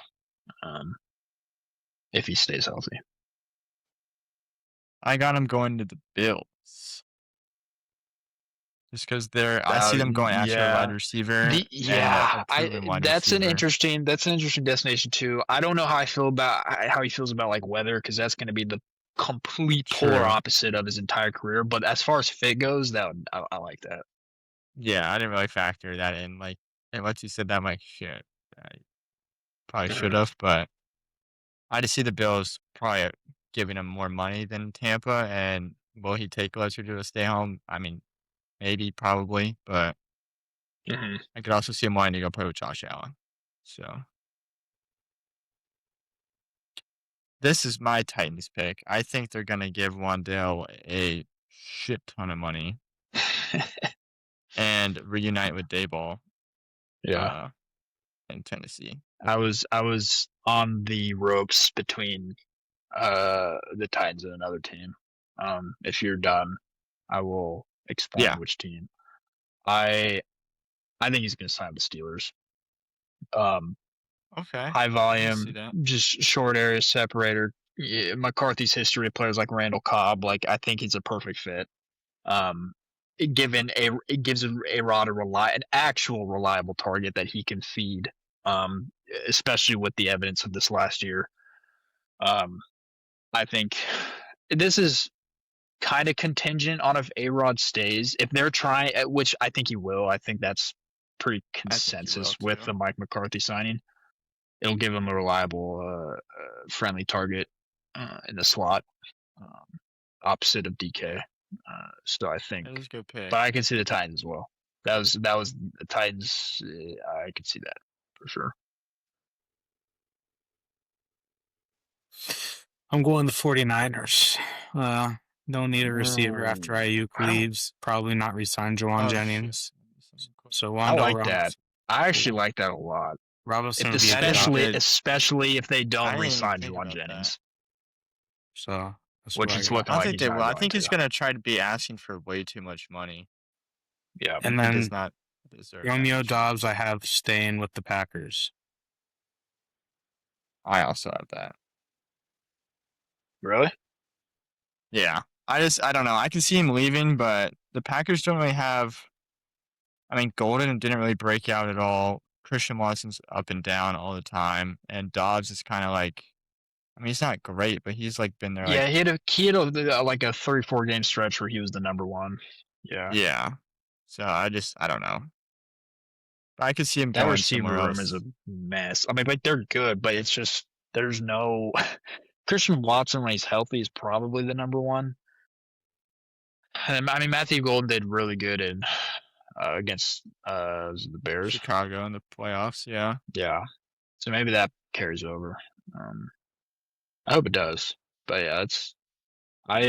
[SPEAKER 1] if he stays healthy.
[SPEAKER 2] I got him going to the Bills. Just because I see them going after a wide receiver.
[SPEAKER 1] That's an interesting destination too. I don't know how I feel about how he feels about like weather, because that's going to be the complete polar opposite of his entire career. But as far as fit goes, I like that.
[SPEAKER 2] Yeah, I didn't really factor that in. Like, and once you said that, I'm like, shit, I probably should have. But I just see the Bills probably giving him more money than Tampa, and will he take lesser to stay home? I mean, maybe, probably, but I could also see him wanting to go play with Josh Allen. So this is my Titans pick. I think they're gonna give Wan'Dale a shit ton of money and reunite with Dayball.
[SPEAKER 1] Yeah.
[SPEAKER 2] In Tennessee.
[SPEAKER 1] I was on the ropes between the Titans and another team. If you're done, I will explain which team. I think he's going to sign the Steelers.
[SPEAKER 2] Okay.
[SPEAKER 1] High volume, just short area separator. McCarthy's history of players like Randall Cobb, like I think he's a perfect fit. It gives A-Rod an actual reliable target that he can feed. Especially with the evidence of this last year. I think this is kind of contingent on if A-Rod stays. If they're trying, which I think he will, I think that's pretty consensus with the Mike McCarthy signing. It'll give him a reliable, friendly target in the slot, opposite of DK. So I think,
[SPEAKER 2] that is a good pick.
[SPEAKER 1] But I can see the Titans as well. That was the Titans. I could see that for sure.
[SPEAKER 3] I'm going the 49ers. Don't need a receiver after Ayuk leaves. Probably not re-sign Jawan Jennings. So Wando
[SPEAKER 1] I like that. I actually like that a lot. Especially if they don't re-sign Jawan Jennings.
[SPEAKER 3] So
[SPEAKER 1] which is looking like
[SPEAKER 2] they will. I think he's gonna try to be asking for way too much money.
[SPEAKER 1] Yeah,
[SPEAKER 3] and then
[SPEAKER 2] he does not deserve
[SPEAKER 3] Romeo Dobbs I have staying with the Packers.
[SPEAKER 2] I also have that.
[SPEAKER 1] Really?
[SPEAKER 2] Yeah. I don't know. I can see him leaving, but the Packers don't really have. I mean, Golden didn't really break out at all. Christian Watson's up and down all the time, and Dobbs is kind of like. I mean, he's not great, but he's like been there.
[SPEAKER 1] Yeah, he had like a 34 game stretch where he was the number one. Yeah.
[SPEAKER 2] Yeah. So I don't know. But I could see him
[SPEAKER 1] that
[SPEAKER 2] going
[SPEAKER 1] receiver
[SPEAKER 2] somewhere
[SPEAKER 1] room
[SPEAKER 2] else.
[SPEAKER 1] is a mess. I mean, like they're good, but it's just there's no Christian Watson when he's healthy is probably the number one. And, I mean, Matthew Golden did really good against the Bears,
[SPEAKER 2] Chicago in the playoffs. Yeah.
[SPEAKER 1] Yeah. So maybe that carries over. I hope it does. But yeah, I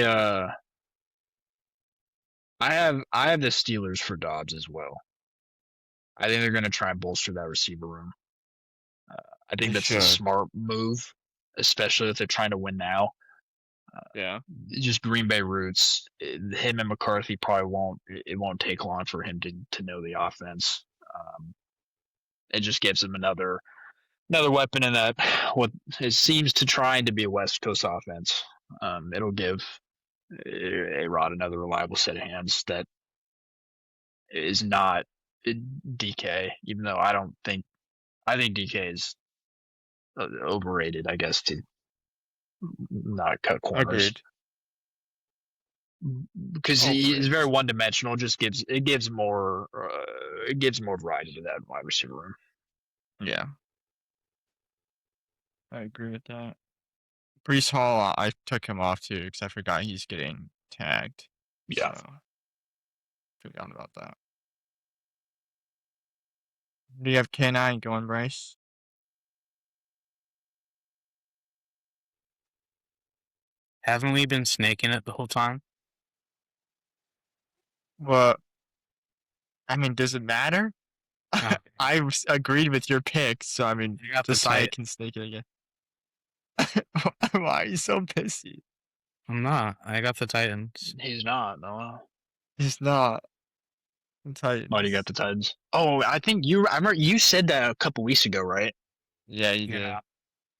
[SPEAKER 1] have the Steelers for Dobbs as well. I think they're going to try and bolster that receiver room. I think that's a smart move, especially if they're trying to win now.
[SPEAKER 2] Yeah.
[SPEAKER 1] Just Green Bay roots. Him and McCarthy probably won't. It won't take long for him to know the offense. It just gives him another weapon in that what it seems to trying to be a West Coast offense. It'll give A-Rod another reliable set of hands that is not DK, even though I think DK is overrated, I guess, to not cut corners.
[SPEAKER 2] Agreed.
[SPEAKER 1] Because he is very one dimensional. Just gives more variety to that wide receiver room.
[SPEAKER 2] Yeah, I agree with that. Breece Hall, I took him off too because I forgot he's getting tagged.
[SPEAKER 1] Yeah,
[SPEAKER 2] so, forgot about that. Do you have K9 going, Bryce?
[SPEAKER 3] Haven't we been snaking it the whole time?
[SPEAKER 2] Well, I mean, does it matter?
[SPEAKER 3] Okay.
[SPEAKER 2] I agreed with your pick, so I mean,
[SPEAKER 3] You got the
[SPEAKER 2] Josiah
[SPEAKER 3] tight.
[SPEAKER 2] can snake it again. Why are you so pissy?
[SPEAKER 3] I'm not. I got the Titans.
[SPEAKER 1] He's not. No.
[SPEAKER 2] He's not.
[SPEAKER 1] Why do you got
[SPEAKER 2] Titans.
[SPEAKER 1] the Titans? Oh, I remember you said that a couple weeks ago, right?
[SPEAKER 2] Yeah, you did.
[SPEAKER 3] Yeah.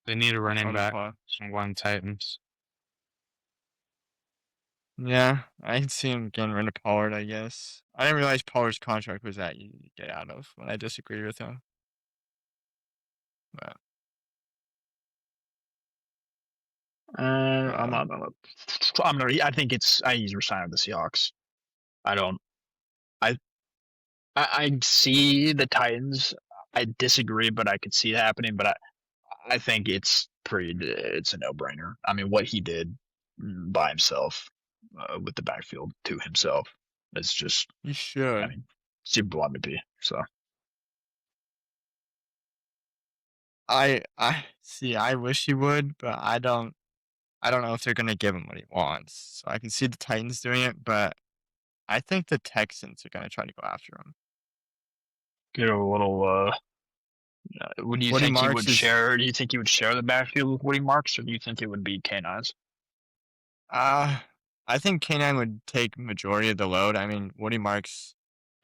[SPEAKER 3] They need a running
[SPEAKER 2] On the
[SPEAKER 3] back.
[SPEAKER 2] pod.
[SPEAKER 3] And one Titans.
[SPEAKER 2] Yeah, I can see him getting rid of Pollard, I guess. I didn't realize Pollard's contract was that you get out of when I disagreed with him. But
[SPEAKER 1] I'm not. I think he's resigning with the Seahawks. I see the Titans. I disagree, but I could see it happening. But I think it's a no-brainer. I mean, what he did by himself with the backfield to himself is just,
[SPEAKER 2] you should.
[SPEAKER 1] I mean, Super Bowl MVP. So
[SPEAKER 2] I see. I wish he would, but I don't know if they're gonna give him what he wants. So I can see the Titans doing it, but I think the Texans are gonna try to go after him.
[SPEAKER 1] get a little. Would you
[SPEAKER 2] Woody
[SPEAKER 1] think he
[SPEAKER 2] Marks
[SPEAKER 1] would
[SPEAKER 2] is-
[SPEAKER 1] share? Do you think he would share the backfield with Woody Marks, or do you think it would be K9s?
[SPEAKER 2] I think K9 would take majority of the load. I mean, Woody Marks,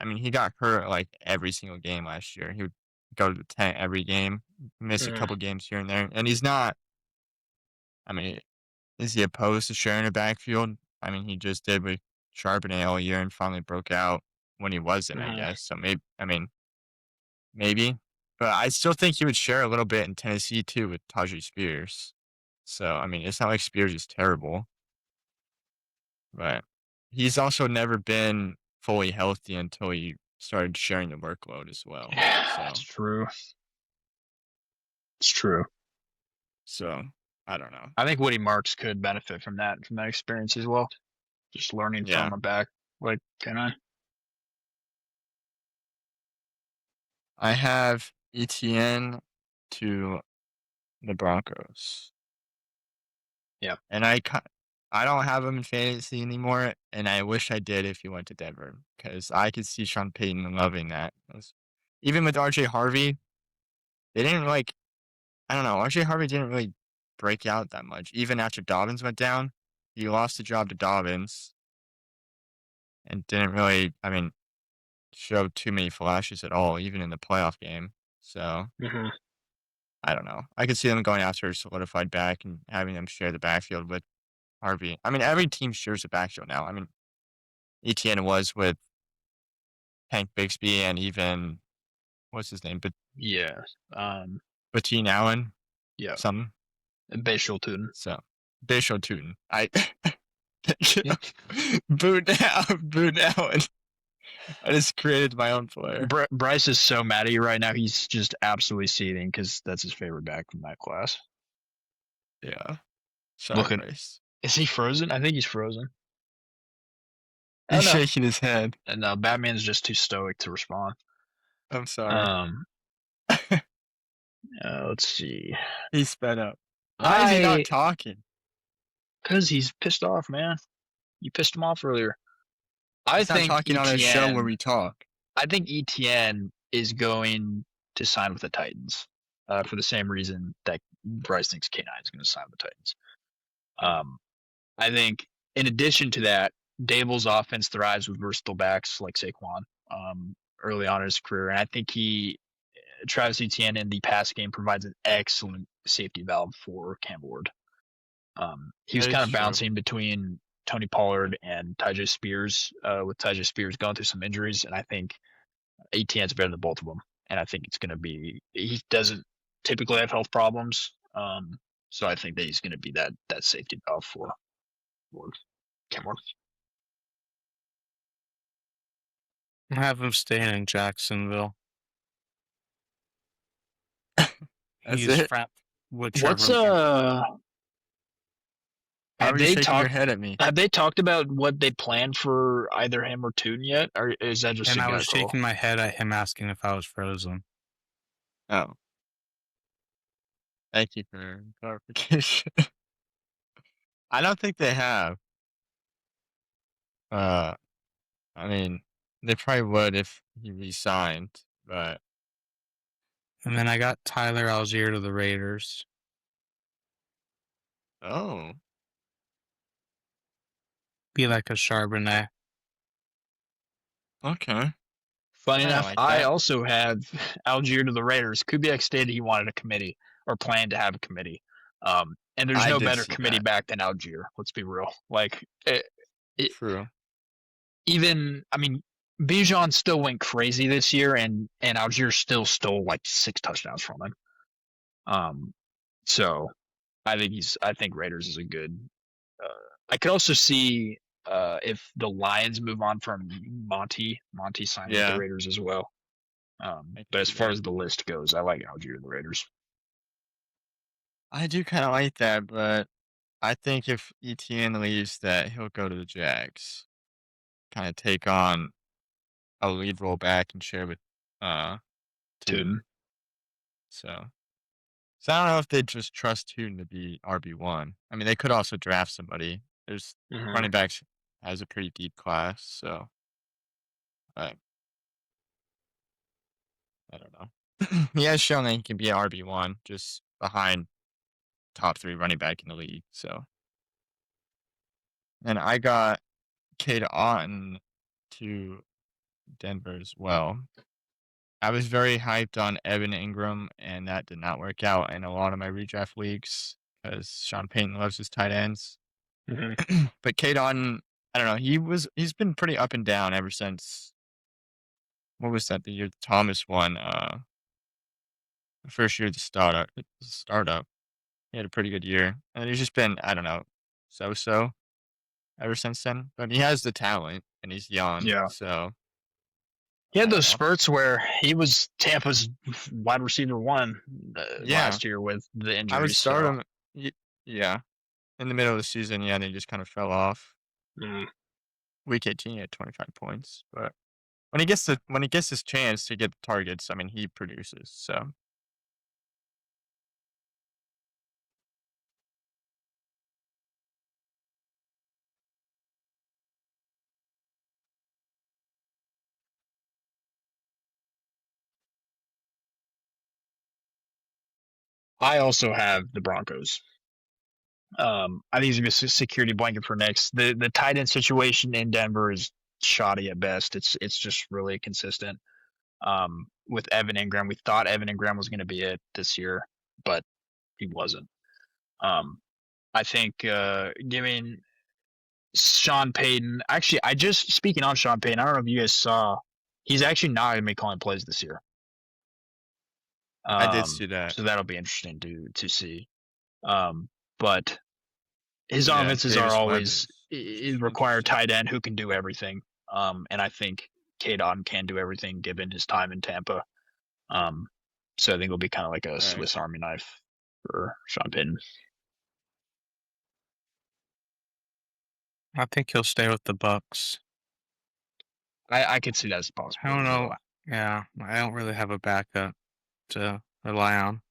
[SPEAKER 2] I mean, he got hurt like every single game last year. He would go to the tent every game, miss a couple games here and there, and he's not. I mean, is he opposed to sharing a backfield? I mean, he just did with Charbonnet all year and finally broke out when he wasn't, I guess. So maybe. But I still think he would share a little bit in Tennessee, too, with Tajay Spears. So, I mean, it's not like Spears is terrible. But he's also never been fully healthy until he started sharing the workload as well.
[SPEAKER 1] Yeah, it's true. It's true.
[SPEAKER 2] So, I don't know.
[SPEAKER 1] I think Woody Marks could benefit from that experience as well. Just learning from a back like K9.
[SPEAKER 2] I have ETN to the Broncos.
[SPEAKER 1] Yeah.
[SPEAKER 2] And I don't have him in fantasy anymore, and I wish I did if he went to Denver, because I could see Sean Payton loving that. Even with RJ Harvey, they didn't I don't know, RJ Harvey didn't really break out that much. Even after Dobbins went down, he lost the job to Dobbins and didn't really, show too many flashes at all, even in the playoff game. So, I don't know. I could see them going after a solidified back and having them share the backfield with Harvey. I mean, every team shares a backfield now. I mean, ETN was with Hank Bixby and even, what's his name?
[SPEAKER 1] Yeah.
[SPEAKER 2] Batine Allen.
[SPEAKER 1] Yeah.
[SPEAKER 2] Something.
[SPEAKER 1] And Bashal Tootin.
[SPEAKER 2] So, Bashal Tootin. Boot Allen. I just created my own player.
[SPEAKER 1] Bryce is so mad at you right now. He's just absolutely seething because that's his favorite back from that class.
[SPEAKER 2] Yeah. Sorry, Bryce.
[SPEAKER 1] Is he frozen? I think he's frozen.
[SPEAKER 2] He's shaking his head.
[SPEAKER 1] And Batman's just too stoic to respond.
[SPEAKER 2] I'm sorry.
[SPEAKER 1] Let's see.
[SPEAKER 2] He's sped up. Why is he not talking?
[SPEAKER 1] Because he's pissed off, man. You pissed him off earlier.
[SPEAKER 2] He's not talking on a show where we talk. I
[SPEAKER 1] think ETN is going to sign with the Titans for the same reason that Bryce thinks K9 is going to sign with the Titans. I think in addition to that, Dable's offense thrives with versatile backs like Saquon early on in his career. And I think Travis Etienne in the pass game provides an excellent safety valve for Cam Ward. He was kind of bouncing between Tony Pollard and Tajay Spears, with Tajay Spears going through some injuries. And I think Etienne's better than both of them. And I think it's going to be, he doesn't typically have health problems. So I think that he's going to be that safety valve for Cam Ward.
[SPEAKER 3] I have him staying in Jacksonville.
[SPEAKER 2] That's it.
[SPEAKER 1] What's have they
[SPEAKER 2] talked your head at me?
[SPEAKER 1] Have they talked about what they plan for either him or Tune yet, or is that just?
[SPEAKER 3] And I was shaking my head at him asking if I was frozen.
[SPEAKER 2] Oh, thank you for clarification. I don't think they have. Uh, I mean, they probably would if he re-signed, but
[SPEAKER 3] And then I got Tyler Algier to the Raiders.
[SPEAKER 2] oh,
[SPEAKER 3] Be like a Charbonnet.
[SPEAKER 2] okay.
[SPEAKER 1] Funny
[SPEAKER 2] I don't
[SPEAKER 1] enough,
[SPEAKER 2] like
[SPEAKER 1] I
[SPEAKER 2] that.
[SPEAKER 1] also have Algier to the Raiders. Kubiak stated he wanted a committee or planned to have a committee. And there's
[SPEAKER 2] I
[SPEAKER 1] no
[SPEAKER 2] did
[SPEAKER 1] better
[SPEAKER 2] see
[SPEAKER 1] committee
[SPEAKER 2] that.
[SPEAKER 1] back than Algier. Let's be real. Like,
[SPEAKER 2] True.
[SPEAKER 1] even, I mean, Bijan still went crazy this year, and Algier still stole like 6 touchdowns from him. So I think Raiders is a good. Uh, I could also see if the Lions move on from Monty signed with the
[SPEAKER 2] Yeah,
[SPEAKER 1] Raiders as well.
[SPEAKER 2] I can
[SPEAKER 1] But as
[SPEAKER 2] see
[SPEAKER 1] far
[SPEAKER 2] that.
[SPEAKER 1] as the list goes, I like Algier and the Raiders.
[SPEAKER 2] I do kind of like that, but I think if ETN leaves, that he'll go to the Jags, kind of take on a lead role back and share with uh Tootin.
[SPEAKER 1] Tune.
[SPEAKER 2] So I don't know if they just trust Tootin to be RB1. I mean, they could also draft somebody. There's
[SPEAKER 1] Mm-hmm.
[SPEAKER 2] running backs has a pretty deep class, so but I don't know. He has shown that he can be an RB1 just behind top 3 running back in the league. So, and I got Cade Otton to Denver as well. I was very hyped on Evan Ingram, and that did not work out in a lot of my redraft leagues because Sean Payton loves his tight ends.
[SPEAKER 1] Mm-hmm.
[SPEAKER 2] But Cade Otton, I don't know. He's been pretty up and down ever since. What was that? The year Thomas won. The first year of the startup. He had a pretty good year, and he's just been, I don't know, so ever since then. But he has the talent, and he's young,
[SPEAKER 1] Yeah.
[SPEAKER 2] so
[SPEAKER 1] He had
[SPEAKER 2] I don't
[SPEAKER 1] those
[SPEAKER 2] know.
[SPEAKER 1] spurts where he was Tampa's wide receiver one
[SPEAKER 2] Yeah,
[SPEAKER 1] last year with the
[SPEAKER 2] I would
[SPEAKER 1] injuries.
[SPEAKER 2] start
[SPEAKER 1] So
[SPEAKER 2] him. Yeah, in the middle of the season, yeah, and he just kind of fell off.
[SPEAKER 1] mm.
[SPEAKER 2] Week 18, he had 25 points, but when he gets his chance to get the targets, I mean, he produces. So
[SPEAKER 1] I also have the Broncos. I think he's gonna be a security blanket for next. The tight end situation in Denver is shoddy at best. It's just really consistent. With Evan Ingram, we thought Evan Ingram was going to be it this year, but he wasn't. Um, I think giving Sean Payton. Actually, I just speaking on Sean Payton. I don't know if you guys saw. He's actually not going to be calling plays this year.
[SPEAKER 2] I did see that.
[SPEAKER 1] So that'll be interesting to see. But his
[SPEAKER 2] Yeah,
[SPEAKER 1] offenses are
[SPEAKER 2] Davis Webb
[SPEAKER 1] always
[SPEAKER 2] is
[SPEAKER 1] require a
[SPEAKER 2] interesting.
[SPEAKER 1] tight end who can do everything. And I think Kadon can do everything given his time in Tampa. So I think it'll be kind of like a
[SPEAKER 2] Right.
[SPEAKER 1] Swiss Army knife for Sean Payton.
[SPEAKER 3] I think he'll stay with the Bucks.
[SPEAKER 1] I could see that as a
[SPEAKER 3] I
[SPEAKER 1] possibility
[SPEAKER 3] don't
[SPEAKER 1] as
[SPEAKER 3] know.
[SPEAKER 1] well.
[SPEAKER 3] Yeah, I don't really have a backup to rely on,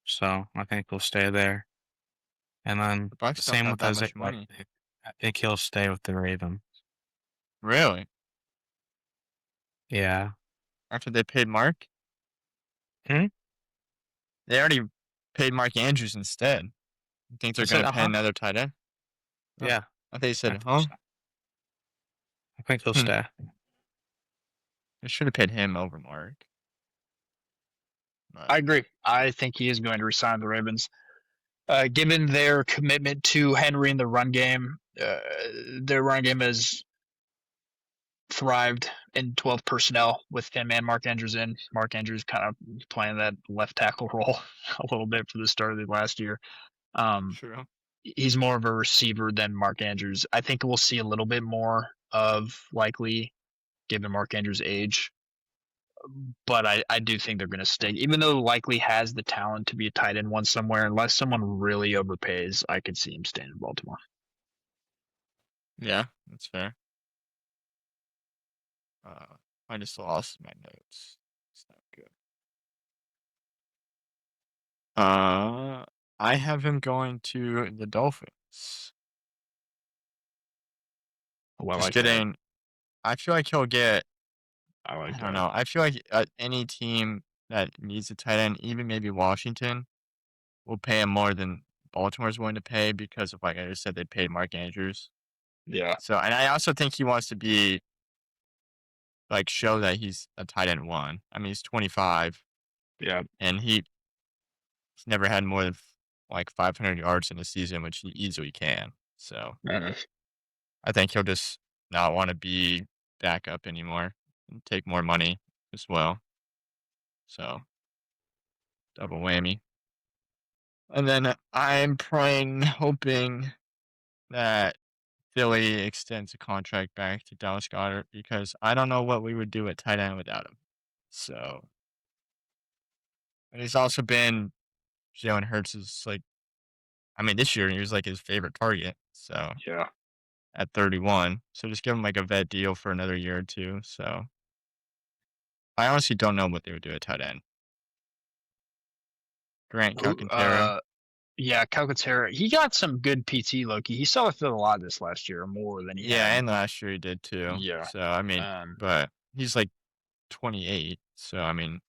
[SPEAKER 3] so I think he'll stay there. And then
[SPEAKER 2] The Bucks don't
[SPEAKER 3] same
[SPEAKER 2] have
[SPEAKER 3] with
[SPEAKER 2] that
[SPEAKER 3] Isaiah
[SPEAKER 2] much money.
[SPEAKER 3] White. I think he'll stay with the Ravens.
[SPEAKER 2] Really?
[SPEAKER 3] Yeah.
[SPEAKER 2] After they paid Mark?
[SPEAKER 3] Hmm?
[SPEAKER 2] They already paid Mark Andrews instead. You think
[SPEAKER 3] I
[SPEAKER 2] they're
[SPEAKER 3] said,
[SPEAKER 2] going to pay another tight end? Oh,
[SPEAKER 3] Yeah.
[SPEAKER 2] I thought you
[SPEAKER 3] I
[SPEAKER 2] said,
[SPEAKER 3] think
[SPEAKER 2] huh?
[SPEAKER 3] so. I think he'll
[SPEAKER 2] Hmm.
[SPEAKER 3] stay.
[SPEAKER 2] They should have paid him over Mark. But
[SPEAKER 1] I agree. I think he is going to resign the Ravens. Given their commitment to Henry in the run game, their run game has thrived in 12 personnel with him and Mark Andrews in. Mark Andrews kind of playing that left tackle role a little bit for the start of the last year. Um,
[SPEAKER 2] true.
[SPEAKER 1] he's more of a receiver than Mark Andrews. I think we'll see a little bit more of likely given Mark Andrews' age. But I do think they're going to stay. Even though likely has the talent to be a tight end one somewhere, unless someone really overpays, I could see him staying in Baltimore.
[SPEAKER 2] Yeah, that's fair. I just lost my notes. It's not good. I have him going to the Dolphins.
[SPEAKER 1] Well,
[SPEAKER 2] Just
[SPEAKER 1] like that.
[SPEAKER 2] getting. I feel like he'll get.
[SPEAKER 1] I like
[SPEAKER 2] I
[SPEAKER 1] that.
[SPEAKER 2] don't know. I feel like any team that needs a tight end, even maybe Washington, will pay him more than Baltimore's willing to pay because of, like I just said, they paid Mark Andrews.
[SPEAKER 1] Yeah.
[SPEAKER 2] So, and I also think he wants to be like show that he's a tight end one. I mean, he's 25,
[SPEAKER 1] Yeah.
[SPEAKER 2] and he's never had more than like 500 yards in a season, which he easily can. So, I think he'll just not want to be backup anymore and take more money as well. So, double whammy. And then I'm praying, hoping that Philly extends a contract back to Dallas Goedert because I don't know what we would do at tight end without him. So, and he's also been Jalen Hurts is like, I mean, this year he was like his favorite target. So
[SPEAKER 1] Yeah.
[SPEAKER 2] at 31, so just give him like a vet deal for another year or two. So I honestly don't know what they would do at tight end. Grant Calcaterra.
[SPEAKER 1] Yeah, Calcaterra. He got some good PT, Loki. He saw it a lot this last year, more than he
[SPEAKER 2] Yeah,
[SPEAKER 1] had.
[SPEAKER 2] and last year he did too.
[SPEAKER 1] Yeah.
[SPEAKER 2] So I mean, but he's like 28. So I mean,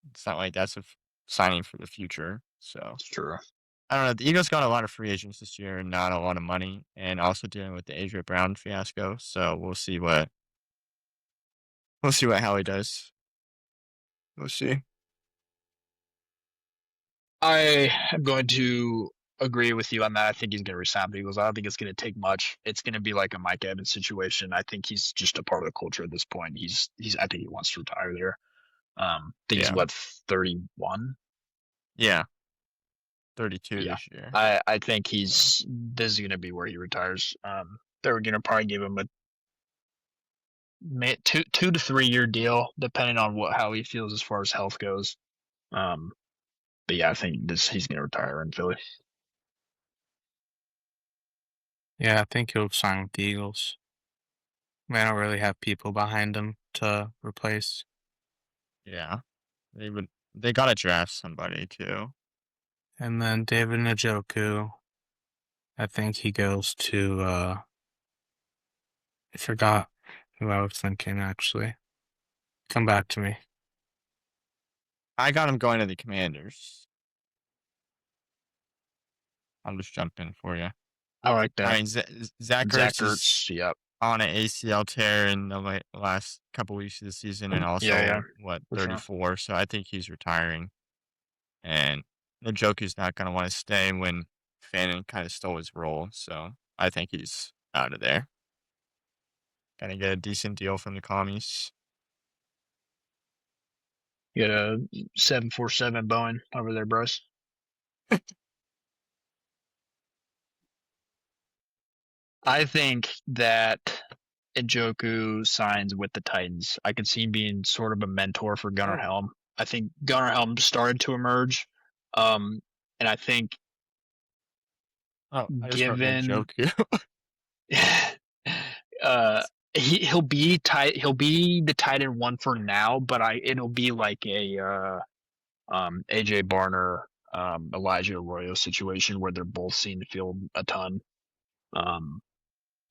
[SPEAKER 2] it's not like that's a signing for the future. So
[SPEAKER 1] It's true.
[SPEAKER 2] I don't know. The Eagles got a lot of free agents this year and not a lot of money, and also dealing with the A.J. Brown fiasco. So we'll see what Howie does. We'll see.
[SPEAKER 1] I am going to agree with you on that. I think he's going to resign the Eagles. I don't think it's going to take much. It's going to be like a Mike Evans situation. I think he's just a part of the culture at this point. I think he wants to retire there. I think he's what, 31?
[SPEAKER 2] Yeah. 32
[SPEAKER 1] Yeah.
[SPEAKER 2] this year.
[SPEAKER 1] I think this is going to be where he retires. They're going to probably give him a 2 to 3 year deal, depending on how he feels as far as health goes. But yeah, I think he's going to retire in Philly.
[SPEAKER 3] Yeah, I think he'll sign with the Eagles. They don't really have people behind him to replace.
[SPEAKER 2] Yeah. They gotta draft somebody too.
[SPEAKER 3] And then David Njoku, I think he goes to I forgot who I was thinking actually. Come back to me.
[SPEAKER 2] I got him going to the Commanders. I'll just jump in for you.
[SPEAKER 1] I like that.
[SPEAKER 2] I mean, Zach Ertz is
[SPEAKER 1] yep.
[SPEAKER 2] on an ACL tear in the last couple weeks of the season, and also 34. Sure. So I think he's retiring, and Njoku's not gonna want to stay when Fannin kind of stole his role. So I think he's out of there. Gonna get a decent deal from the commies.
[SPEAKER 1] You got a 747 Boeing over there, bros. I think that Njoku signs with the Titans. I could see him being sort of a mentor for Gunnar Helm. I think Gunnar Helm started to emerge, and I think
[SPEAKER 2] I just given Njoku.
[SPEAKER 1] He'll be the tight end one for now, but it'll be like a AJ Barner, Elijah Arroyo situation where they're both seen the field a ton.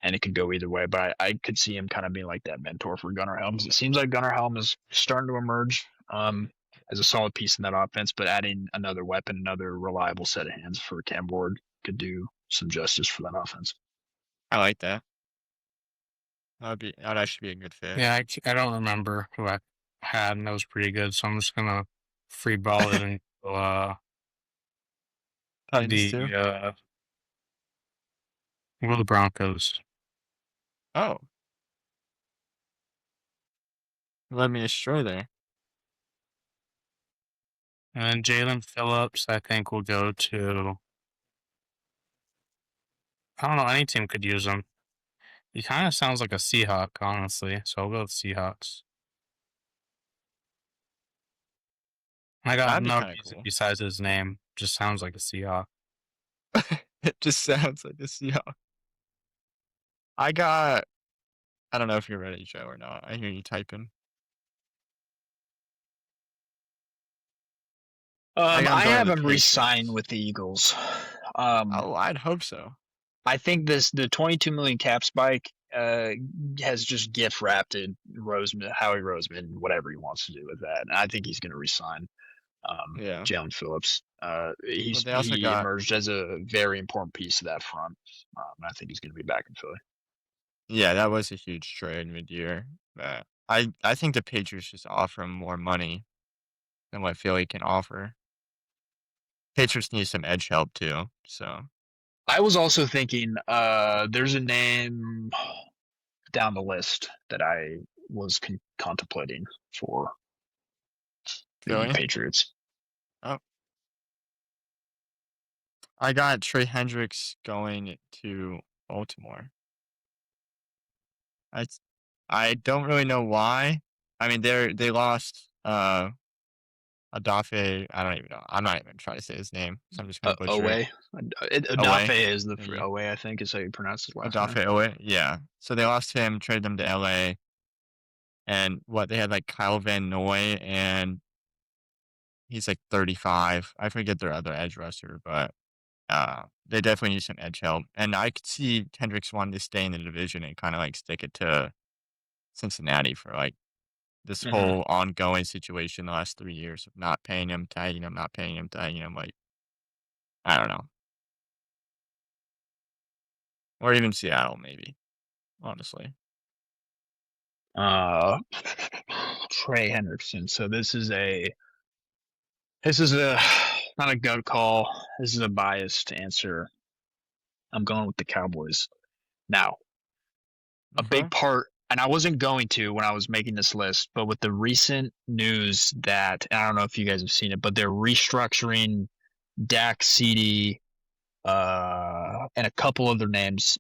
[SPEAKER 1] And it could go either way, but I could see him kind of being like that mentor for Gunnar Helms. It seems like Gunnar Helm is starting to emerge as a solid piece in that offense, but adding another weapon, another reliable set of hands for Cam Ward could do some justice for that offense.
[SPEAKER 2] I like that. That'd actually be a good fit.
[SPEAKER 3] Yeah, I don't remember who I had, and that was pretty good. So I'm just gonna free ball it and the Broncos.
[SPEAKER 2] Oh, let me destroy there.
[SPEAKER 3] And then Jalen Phillips, I think, will go to. I don't know. Any team could use him. He kind of sounds like a Seahawk, honestly. So I'll go with Seahawks. I got no reason besides his name. Just sounds like a Seahawk.
[SPEAKER 2] It just sounds like a Seahawk. I don't know if you're ready, Joe, or not. I hear you typing.
[SPEAKER 1] I have him re-sign with the Eagles.
[SPEAKER 2] I'd hope so.
[SPEAKER 1] I think the 22 million cap spike has just gift wrapped Howie Roseman, whatever he wants to do with that. And I think he's going to resign
[SPEAKER 2] Yeah.
[SPEAKER 1] Jalen Phillips.
[SPEAKER 2] But they also
[SPEAKER 1] He
[SPEAKER 2] got
[SPEAKER 1] emerged as a very important piece of that front. I think he's going to be back in Philly.
[SPEAKER 2] yeah, that was a huge trade mid-year. But I think the Patriots just offer him more money than what Philly can offer. Patriots need some edge help too. So
[SPEAKER 1] I was also thinking there's a name down the list that I was contemplating for the
[SPEAKER 2] Philly.
[SPEAKER 1] Patriots.
[SPEAKER 2] Oh, I got Trey Hendricks going to Baltimore. I I don't really know why. I mean, they lost Adafe. I don't even know. I'm not even trying to say his name, so I'm just gonna butcher it.
[SPEAKER 1] Owe.
[SPEAKER 2] Away.
[SPEAKER 1] Adafe is the
[SPEAKER 2] Yeah.
[SPEAKER 1] Owe, I think is how you pronounce his last name.
[SPEAKER 2] Adafe Owe. Yeah. So they lost him, traded him to LA, and what they had like Kyle Van Noy, and he's like 35. I forget their other edge rusher, but they definitely need some edge help. And I could see Hendricks wanting to stay in the division and kind of like stick it to Cincinnati for like this
[SPEAKER 1] Mm-hmm.
[SPEAKER 2] whole ongoing situation the last 3 years of not paying him, tagging him, not paying him, tagging him. Like, I don't know. Or even Seattle, maybe, honestly.
[SPEAKER 1] Uh, Trey Hendrickson. So this is a not a gut call. This is a biased answer. I'm going with the Cowboys. Now, a
[SPEAKER 2] Okay.
[SPEAKER 1] big part, and I wasn't going to when I was making this list, but with the recent news that, and I don't know if you guys have seen it, but they're restructuring Dak, CD, and a couple other names,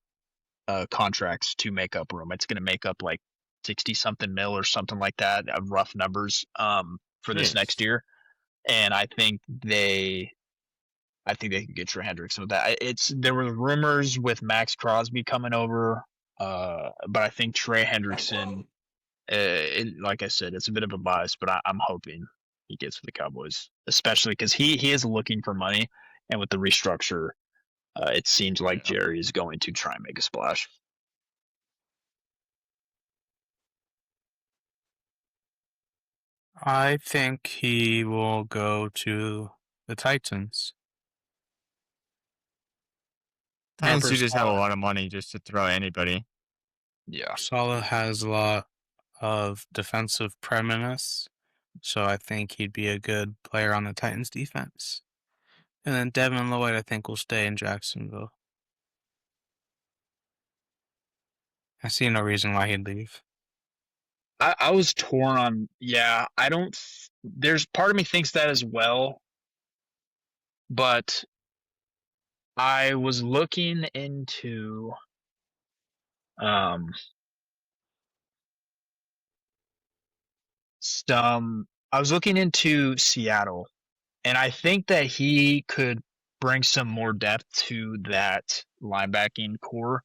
[SPEAKER 1] contracts to make up room. It's going to make up like 60 something mil or something like that, rough numbers, for this next
[SPEAKER 2] Jeez.
[SPEAKER 1] year. And I think they could get Trey Hendrickson with that. There were rumors with Max Crosby coming over, but I think Trey Hendrickson, like I said, it's a bit of a bias, but I'm hoping he gets with the Cowboys, especially because he is looking for money, and with the restructure, it seems like
[SPEAKER 2] Yeah.
[SPEAKER 1] Jerry is going to try and make a splash.
[SPEAKER 3] I think he will go to the Titans.
[SPEAKER 2] Titans
[SPEAKER 1] Harper
[SPEAKER 2] do just have a
[SPEAKER 1] Saleh.
[SPEAKER 2] lot of money just to throw at anybody.
[SPEAKER 1] Yeah.
[SPEAKER 3] Saleh has a lot of defensive premise, so I think he'd be a good player on the Titans defense. And then Devin Lloyd, I think, will stay in Jacksonville. I see no reason why he'd leave.
[SPEAKER 1] I was torn on, yeah, I don't, there's part of me thinks that as well, but I was looking into, um, I was looking into Seattle, and I think that he could bring some more depth to that linebacking core.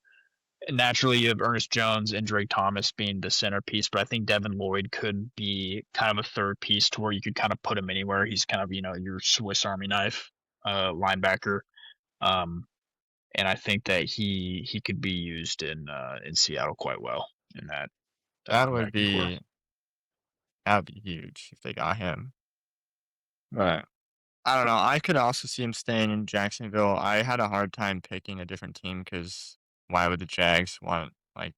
[SPEAKER 1] Naturally, you have Ernest Jones and Drake Thomas being the centerpiece, but I think Devin Lloyd could be kind of a third piece to where you could kind of put him anywhere. He's kind of, your Swiss Army knife linebacker. Um, and I think that he could be used in Seattle quite well in that
[SPEAKER 2] That would
[SPEAKER 1] linebacking core.
[SPEAKER 2] be that'd be huge if they got him. But I don't know. I could also see him staying in Jacksonville. I had a hard time picking a different team because why would the Jags want like?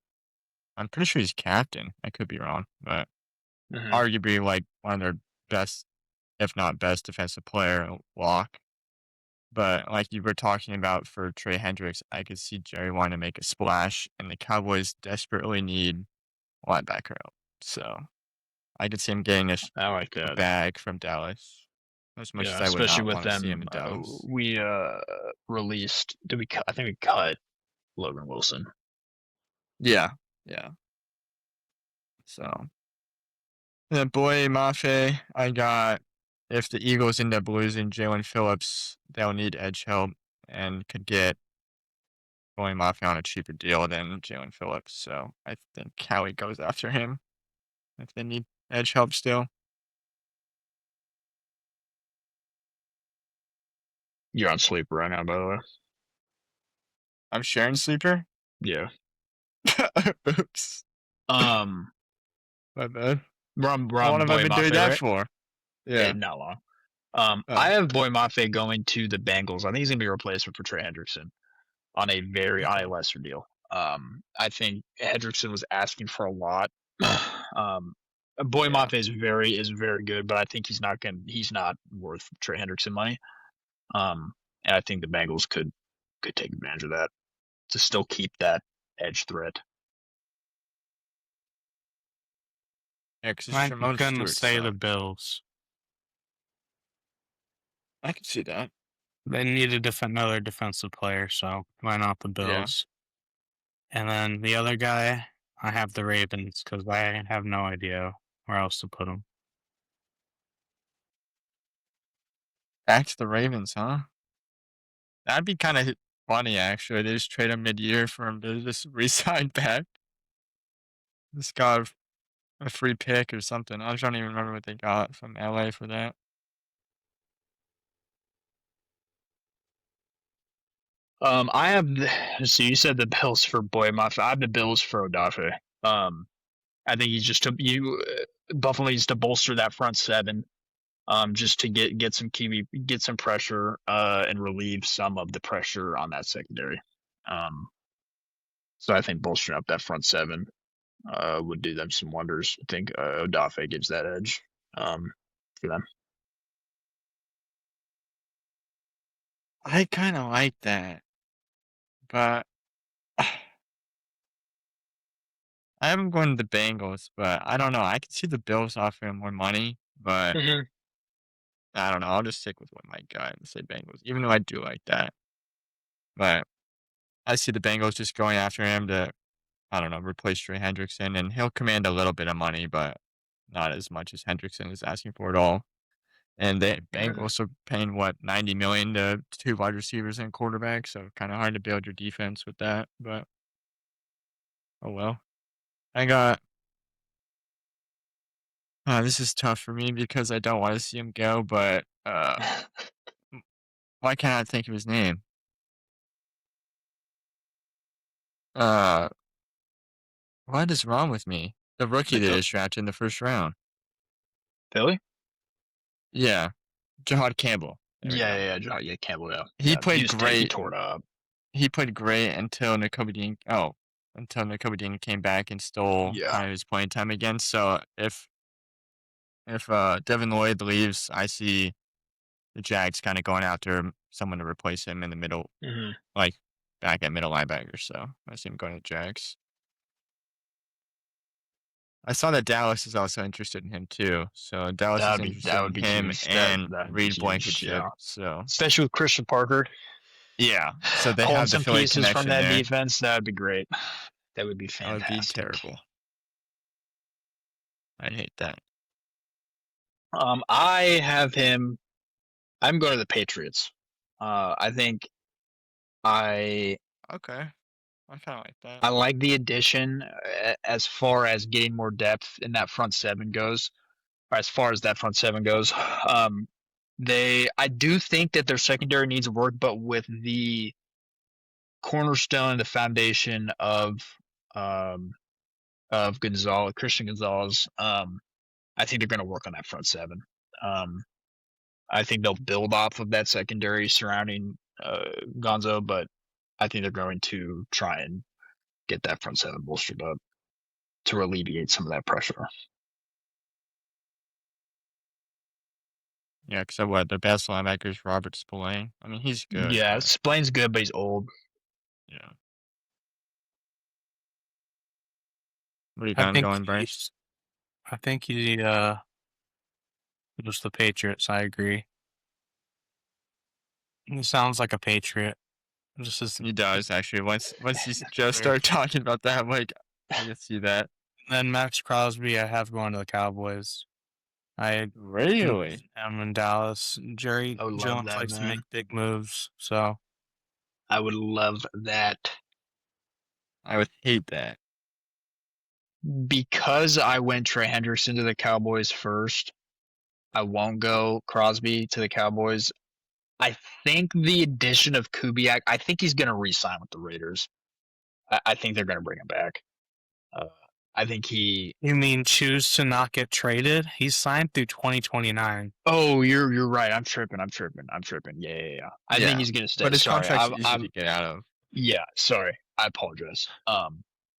[SPEAKER 2] I'm pretty sure he's captain. I could be wrong, but
[SPEAKER 1] Hmm.
[SPEAKER 2] arguably like one of their best, if not best, defensive player walk. But like you were talking about for Trey Hendricks, I could see Jerry wanting to make a splash, and the Cowboys desperately need linebacker help. So I could see him getting
[SPEAKER 1] I like
[SPEAKER 2] a
[SPEAKER 1] that.
[SPEAKER 2] bag from Dallas, as much
[SPEAKER 1] Yeah,
[SPEAKER 2] as I would
[SPEAKER 1] especially
[SPEAKER 2] not
[SPEAKER 1] with
[SPEAKER 2] want to see him
[SPEAKER 1] them.
[SPEAKER 2] in Dallas.
[SPEAKER 1] We released. Did we cut? I think we cut Logan Wilson.
[SPEAKER 2] Yeah, yeah. So and then boy Mafe, I got if the Eagles end up losing Jalen Phillips, they'll need edge help and could get Boy Mafe on a cheaper deal than Jalen Phillips. So I think Howie goes after him if they need edge help still.
[SPEAKER 1] You're on sleeper right now, by the way.
[SPEAKER 2] I'm sharing sleeper?
[SPEAKER 1] Yeah.
[SPEAKER 2] Oops.
[SPEAKER 1] Um,
[SPEAKER 2] My bad.
[SPEAKER 1] Rum
[SPEAKER 2] How long have I
[SPEAKER 1] Boy
[SPEAKER 2] been doing
[SPEAKER 1] Mafe,
[SPEAKER 2] that
[SPEAKER 1] right?
[SPEAKER 2] for?
[SPEAKER 1] Yeah,
[SPEAKER 2] Yeah.
[SPEAKER 1] not long.
[SPEAKER 2] Oh.
[SPEAKER 1] I have Boy Mafe going to the Bengals. I think he's gonna be a replacement for Trey Hendrickson on a
[SPEAKER 2] Okay.
[SPEAKER 1] lesser deal. I think Hendrickson was asking for a lot. Boy
[SPEAKER 2] Yeah.
[SPEAKER 1] Mafe is very good, but I think he's not worth Trey Hendrickson money. And I think the Bengals could take advantage of that to still keep that edge threat.
[SPEAKER 2] Yeah, because
[SPEAKER 3] I'm
[SPEAKER 2] Shimon
[SPEAKER 3] gonna
[SPEAKER 2] Stewart
[SPEAKER 3] say the
[SPEAKER 2] sucks.
[SPEAKER 3] Bills.
[SPEAKER 2] I can see that.
[SPEAKER 3] They need another defensive player, so why not the
[SPEAKER 2] Yeah.
[SPEAKER 3] Bills? And then the other guy, I have the Ravens because I have no idea where else to put him.
[SPEAKER 2] Back to the Ravens, huh? That'd be kind of funny, actually. They just trade him mid-year for him to just re-sign back. Just got a free pick or something. I don't even remember what they got from LA for that.
[SPEAKER 1] I have so you said the Bills for Boy Mafe. I have the Bills for Odafe. I think he's just Buffalo needs to bolster that front seven. Just to get some get some pressure, and relieve some of the pressure on that secondary. Um, so I think bolstering up that front seven, would do them some wonders. I think Odafe gives that edge, for them.
[SPEAKER 2] I kind of like that, but I am going to the Bengals, but I don't know. I can see the Bills offering more money, but
[SPEAKER 1] Mm-hmm.
[SPEAKER 2] I don't know. I'll just stick with what my guy and say Bengals, even though I do like that. But I see the Bengals just going after him to, I don't know, replace Trey Hendrickson, and he'll command a little bit of money, but not as much as Hendrickson is asking for at all. And the Bengals are paying what, 90 million to two wide receivers and quarterback, so kind of hard to build your defense with that. But oh well. I got. This is tough for me because I don't want to see him go, but why can't I think of his name? Uh, what is wrong with me? The rookie that is drafted in the first round.
[SPEAKER 1] Philly?
[SPEAKER 2] Yeah, Jahad Campbell. There we go.
[SPEAKER 1] Yeah, Campbell. Yeah,
[SPEAKER 2] He
[SPEAKER 1] yeah.
[SPEAKER 2] played
[SPEAKER 1] He
[SPEAKER 2] great.
[SPEAKER 1] tore it up.
[SPEAKER 2] He played great until Nakobe Dean. Oh, until Nakobe Dean came back and stole
[SPEAKER 1] Yeah.
[SPEAKER 2] kind of his playing time again. So if Devin Lloyd leaves, I see the Jags kind of going after someone to replace him in the middle,
[SPEAKER 1] Mm-hmm.
[SPEAKER 2] like back at middle linebacker. So I see him going to the Jags. I saw that Dallas is also interested in him too. So Dallas is interested
[SPEAKER 1] That
[SPEAKER 2] in
[SPEAKER 1] would be
[SPEAKER 2] him
[SPEAKER 1] huge.
[SPEAKER 2] and
[SPEAKER 1] That would be
[SPEAKER 2] Reed
[SPEAKER 1] huge.
[SPEAKER 2] Blankenship.
[SPEAKER 1] Yeah,
[SPEAKER 2] So
[SPEAKER 1] especially with Christian Parker
[SPEAKER 2] yeah, so they
[SPEAKER 1] pulling
[SPEAKER 2] have the
[SPEAKER 1] some
[SPEAKER 2] Philly
[SPEAKER 1] pieces from
[SPEAKER 2] connection
[SPEAKER 1] that
[SPEAKER 2] there.
[SPEAKER 1] defense. That would be great. That would be
[SPEAKER 2] That would be
[SPEAKER 1] fantastic.
[SPEAKER 2] terrible. I hate that.
[SPEAKER 1] I have him. I'm going to the Patriots. I think I
[SPEAKER 2] Okay, I kind of like that.
[SPEAKER 1] I like the addition, as far as getting more depth in that front seven goes. Or as far as that front seven goes, I do think that their secondary needs work, but with the cornerstone, the foundation um, Christian Gonzalez, I think they're going to work on that front seven. Um, I think they'll build off of that secondary surrounding Gonzo, but I think they're going to try and get that front seven bolstered up to alleviate some of that pressure.
[SPEAKER 2] Yeah, because what the best linebacker is Robert Spillane. I mean, he's good,
[SPEAKER 1] Yeah,
[SPEAKER 2] but
[SPEAKER 1] Splain's good, but he's old.
[SPEAKER 2] yeah. What are you
[SPEAKER 3] I
[SPEAKER 2] kind of
[SPEAKER 3] think
[SPEAKER 2] going, Bryce?
[SPEAKER 3] I think he just the Patriots. I agree. He sounds like a Patriot. Just as
[SPEAKER 2] He does actually. Once you just start talking about that, I'm like, I can see that.
[SPEAKER 3] Then Max Crosby, I have going to the Cowboys. I'm
[SPEAKER 2] Really?
[SPEAKER 3] in Dallas. Jerry
[SPEAKER 1] I would love
[SPEAKER 3] Jones
[SPEAKER 1] that,
[SPEAKER 3] likes to
[SPEAKER 1] man.
[SPEAKER 3] make big moves, so
[SPEAKER 1] I would love that.
[SPEAKER 2] I would hate that.
[SPEAKER 1] Because I went Trey Hendrickson to the Cowboys first, I won't go Crosby to the Cowboys. I think the addition of Kubiak, I think he's going to re-sign with the Raiders. I think they're going to bring him back. I think he.
[SPEAKER 3] You mean choose to not get traded? He's signed through 2029.
[SPEAKER 1] Oh, you're right. I'm tripping. Yeah. I think
[SPEAKER 2] Yeah,
[SPEAKER 1] he's going to stay.
[SPEAKER 2] but his
[SPEAKER 1] Sorry,
[SPEAKER 2] contract's easy to get out of.
[SPEAKER 1] Yeah, sorry. I apologize.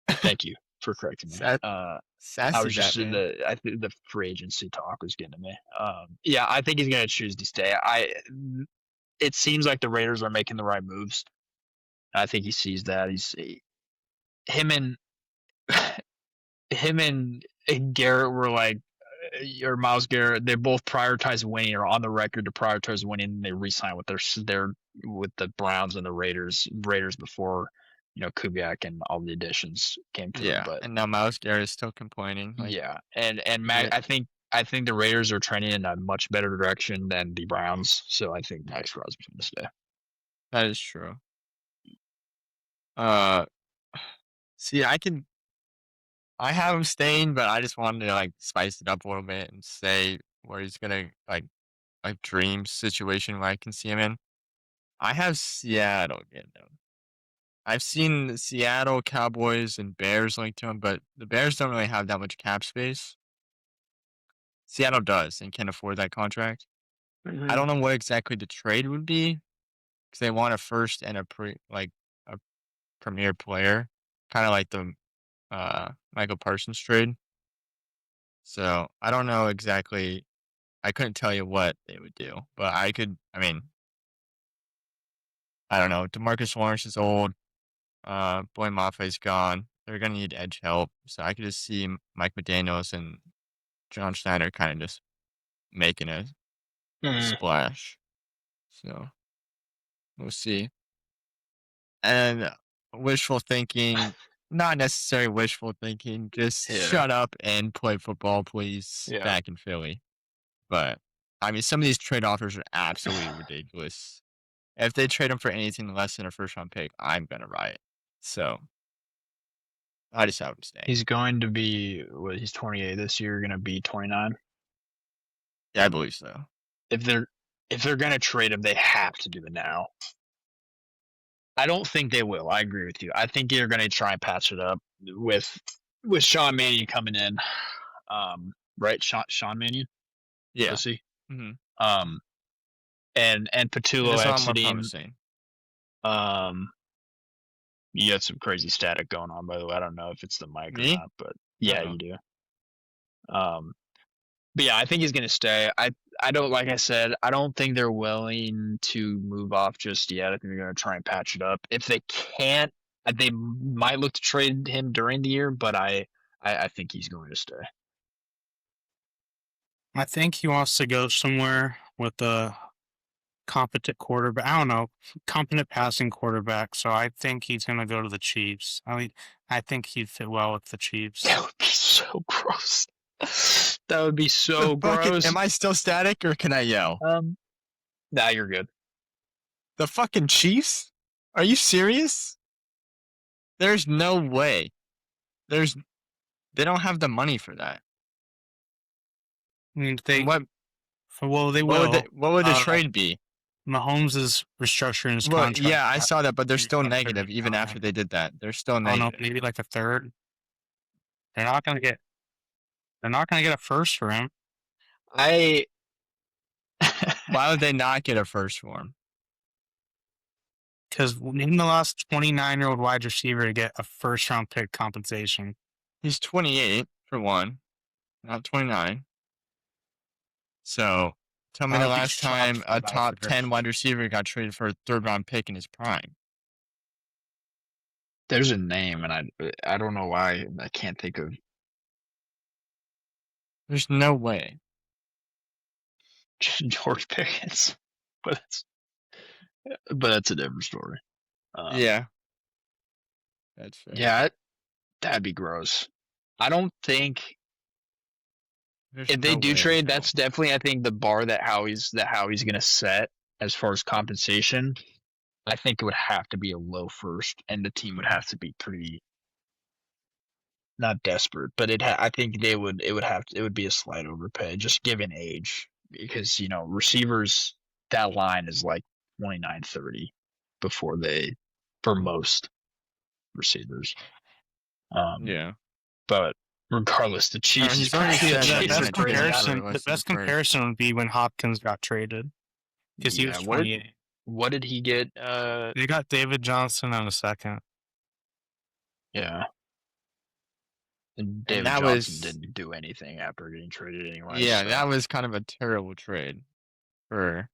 [SPEAKER 1] Thank you for correcting me. I
[SPEAKER 2] Sassy
[SPEAKER 1] was just
[SPEAKER 2] Batman.
[SPEAKER 1] I think the free agency talk was getting to me. Yeah, I think he's going to choose to stay. It seems like the Raiders are making the right moves. I think he sees that. Him and him and Garrett were like, or Miles Garrett. They both prioritize winning, or on the record to prioritize winning. And they re-sign with their with the Browns and the Raiders before Kubiak and all the additions came through.
[SPEAKER 2] Yeah,
[SPEAKER 1] But
[SPEAKER 2] and now Miles Garrett is still complaining. Like,
[SPEAKER 1] yeah, and Mac, I think the Raiders are trending in a much better direction than the Browns. So I think Max Crosby's going to stay.
[SPEAKER 2] that is true. See, I have him staying, but I just wanted to like spice it up a little bit and say where he's gonna like a dream situation where I can see him in. I have Seattle getting him. I've seen the Seattle Cowboys and Bears linked to him, but the Bears don't really have that much cap space. Seattle does and can afford that contract. I don't know what exactly the trade would be because they want a first and a a premier player, kind of like the Michael Parsons trade. So I don't know exactly. I couldn't tell you what they would do, but I mean, I don't know. DeMarcus Lawrence is old. Boy Maffei's gone. They're gonna need edge help. So I could just see Mike McDaniels and John Schneider kind of just making a splash. So we'll see. And wishful thinking, not necessarily wishful thinking. Just shut up and play football, please.
[SPEAKER 1] Yeah.
[SPEAKER 2] Back in Philly. But I mean, some of these trade offers are absolutely ridiculous. If they trade him for anything less than a first round pick, I'm gonna riot. So I just have him staying.
[SPEAKER 1] He's going to be he's 28 this year, going to be 29.
[SPEAKER 2] Yeah, I believe so.
[SPEAKER 1] If they're going to trade him, they have to do it now. I don't think they will. I agree with you. I think they're going to try and patch it up with Sean Mannion coming in. Right, Sean Mannion.
[SPEAKER 2] Yeah.
[SPEAKER 1] Pussy.
[SPEAKER 2] Mm-hmm.
[SPEAKER 1] And Patullo exiting. You got some crazy static going on, by the way. I don't know if it's the mic or not, but yeah, you do. But yeah, I think he's going to stay. I don't, like I said, I don't think they're willing to move off just yet. I think they're going to try and patch it up. If they can't, they might look to trade him during the year, but I think he's going to stay.
[SPEAKER 3] I think he wants to go somewhere with a competent quarterback. I don't know, competent passing quarterback. So I think he's going to go to the Chiefs. I think he'd fit well with the Chiefs.
[SPEAKER 1] That would be so gross. That would be so gross.
[SPEAKER 2] Am I still static or can I yell?
[SPEAKER 1] Nah, you're good.
[SPEAKER 2] The fucking Chiefs? Are you serious? There's no way. They don't have the money for that.
[SPEAKER 3] I mean, they will.
[SPEAKER 2] What would the trade be?
[SPEAKER 3] Mahomes is restructuring his contract.
[SPEAKER 2] Yeah, I saw that, but they're still negative even after they did that. They're still negative.
[SPEAKER 3] I don't know, maybe like a third. They're not gonna get a first for him.
[SPEAKER 2] Why would they not get a first for him?
[SPEAKER 3] Because in the last 29-year-old wide receiver to get a first round pick compensation.
[SPEAKER 2] He's 28 for one, not 29. So tell me the last time a top 10 wide receiver got traded for a third round pick in his prime.
[SPEAKER 1] There's a name, and I don't know why I can't think of.
[SPEAKER 2] There's no way.
[SPEAKER 1] George Pickens, but that's a different story.
[SPEAKER 2] Yeah, that's fair.
[SPEAKER 1] Yeah, that'd be gross. I don't think if they do trade, that's definitely I think the bar that Howie's going to set as far as compensation. I think it would have to be a low first, and the team would have to be pretty not desperate, but I think it would be a slight overpay just given age, because receivers that line is like 29-30 for most receivers.
[SPEAKER 2] Yeah.
[SPEAKER 1] But regardless, the Chiefs
[SPEAKER 2] he's
[SPEAKER 1] is
[SPEAKER 2] already
[SPEAKER 1] crazy.
[SPEAKER 2] said
[SPEAKER 3] The
[SPEAKER 2] that he's
[SPEAKER 3] best
[SPEAKER 2] gonna trade him
[SPEAKER 3] comparison,
[SPEAKER 2] for
[SPEAKER 3] the
[SPEAKER 2] less than
[SPEAKER 3] best
[SPEAKER 2] first.
[SPEAKER 3] comparison would be when Hopkins got traded because he was 28.
[SPEAKER 1] What did he get?
[SPEAKER 3] They got David Johnson on a second.
[SPEAKER 1] Yeah. And
[SPEAKER 2] And
[SPEAKER 1] David
[SPEAKER 2] that
[SPEAKER 1] Johnson
[SPEAKER 2] was
[SPEAKER 1] didn't do anything after getting traded anyway.
[SPEAKER 2] yeah,
[SPEAKER 1] so.
[SPEAKER 2] that was kind of a terrible trade for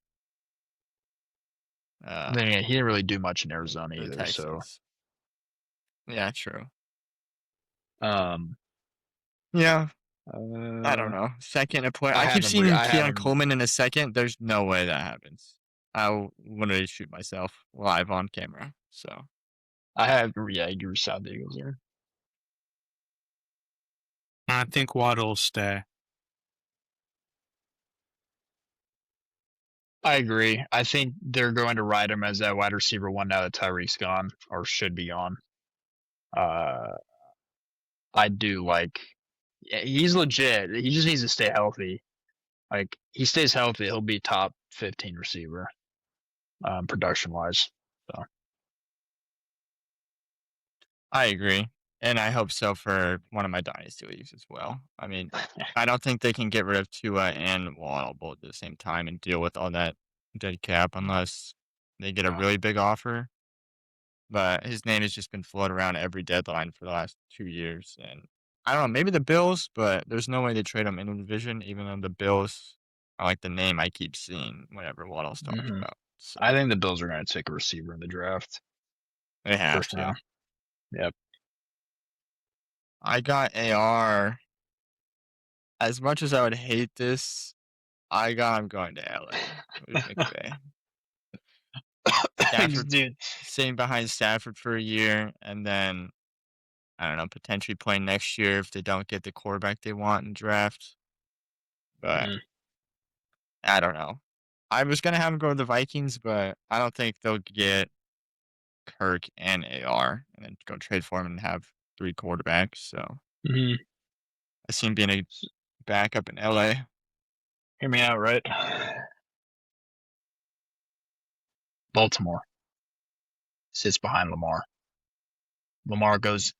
[SPEAKER 1] Then again, he didn't really do much in Arizona
[SPEAKER 2] the
[SPEAKER 1] either.
[SPEAKER 2] Texans. Yeah, true.
[SPEAKER 1] Yeah.
[SPEAKER 2] I don't know. Second a player.
[SPEAKER 1] I
[SPEAKER 2] I keep
[SPEAKER 1] have him
[SPEAKER 2] seeing
[SPEAKER 1] re- I have
[SPEAKER 2] Keon
[SPEAKER 1] him-
[SPEAKER 2] Coleman in a second. There's no way that happens. I will literally shoot myself live on camera. So
[SPEAKER 1] I have you South Eagles there.
[SPEAKER 3] I think Waddle will stay.
[SPEAKER 1] I agree. I think they're going to ride him as that wide receiver one now that Tyreek's gone or should be gone. I do like. Yeah, he's legit. He just needs to stay healthy. Like he stays healthy, he'll be top 15 receiver, production wise. So
[SPEAKER 2] I agree. And I hope so for one of my dynasty leagues as well. I mean, I don't think they can get rid of Tua and Waddle both at the same time and deal with all that dead cap unless they get a really big offer. But his name has just been floated around every deadline for the last 2 years. And I don't know, maybe the Bills, but there's no way they trade him in the division, even though the Bills are like the name I keep seeing whenever Waddle's talked about. So
[SPEAKER 1] I think the Bills are going to take a receiver in the draft.
[SPEAKER 2] they have
[SPEAKER 1] First
[SPEAKER 2] to.
[SPEAKER 1] now. Yep.
[SPEAKER 2] I got AR. As much as I would hate this, I'm going to LA with McVay. Stafford,
[SPEAKER 1] Dude.
[SPEAKER 2] sitting behind Stafford for a year, and then I don't know, potentially playing next year if they don't get the quarterback they want in the draft. But I don't know. I was gonna have him go to the Vikings, but I don't think they'll get Kirk and AR and then go trade for him and have 3 quarterbacks. So I see him being a backup in LA.
[SPEAKER 1] Hear me out, right? Baltimore sits behind Lamar. Lamar goes,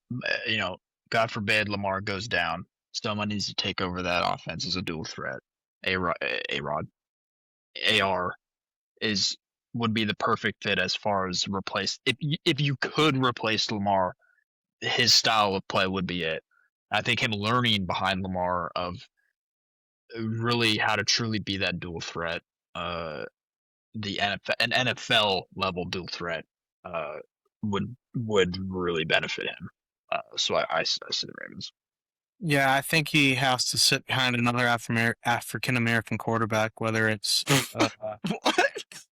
[SPEAKER 1] God forbid Lamar goes down. Someone needs to take over that offense as a dual threat. A-Rod. AR would be the perfect fit as far as replace. If you could replace Lamar, his style of play would be it. I think him learning behind Lamar of really how to truly be that dual threat, the NFL, an NFL level dual threat, would really benefit him. So I see the Ravens.
[SPEAKER 3] Yeah, I think he has to sit behind another African American quarterback, whether it's
[SPEAKER 2] What?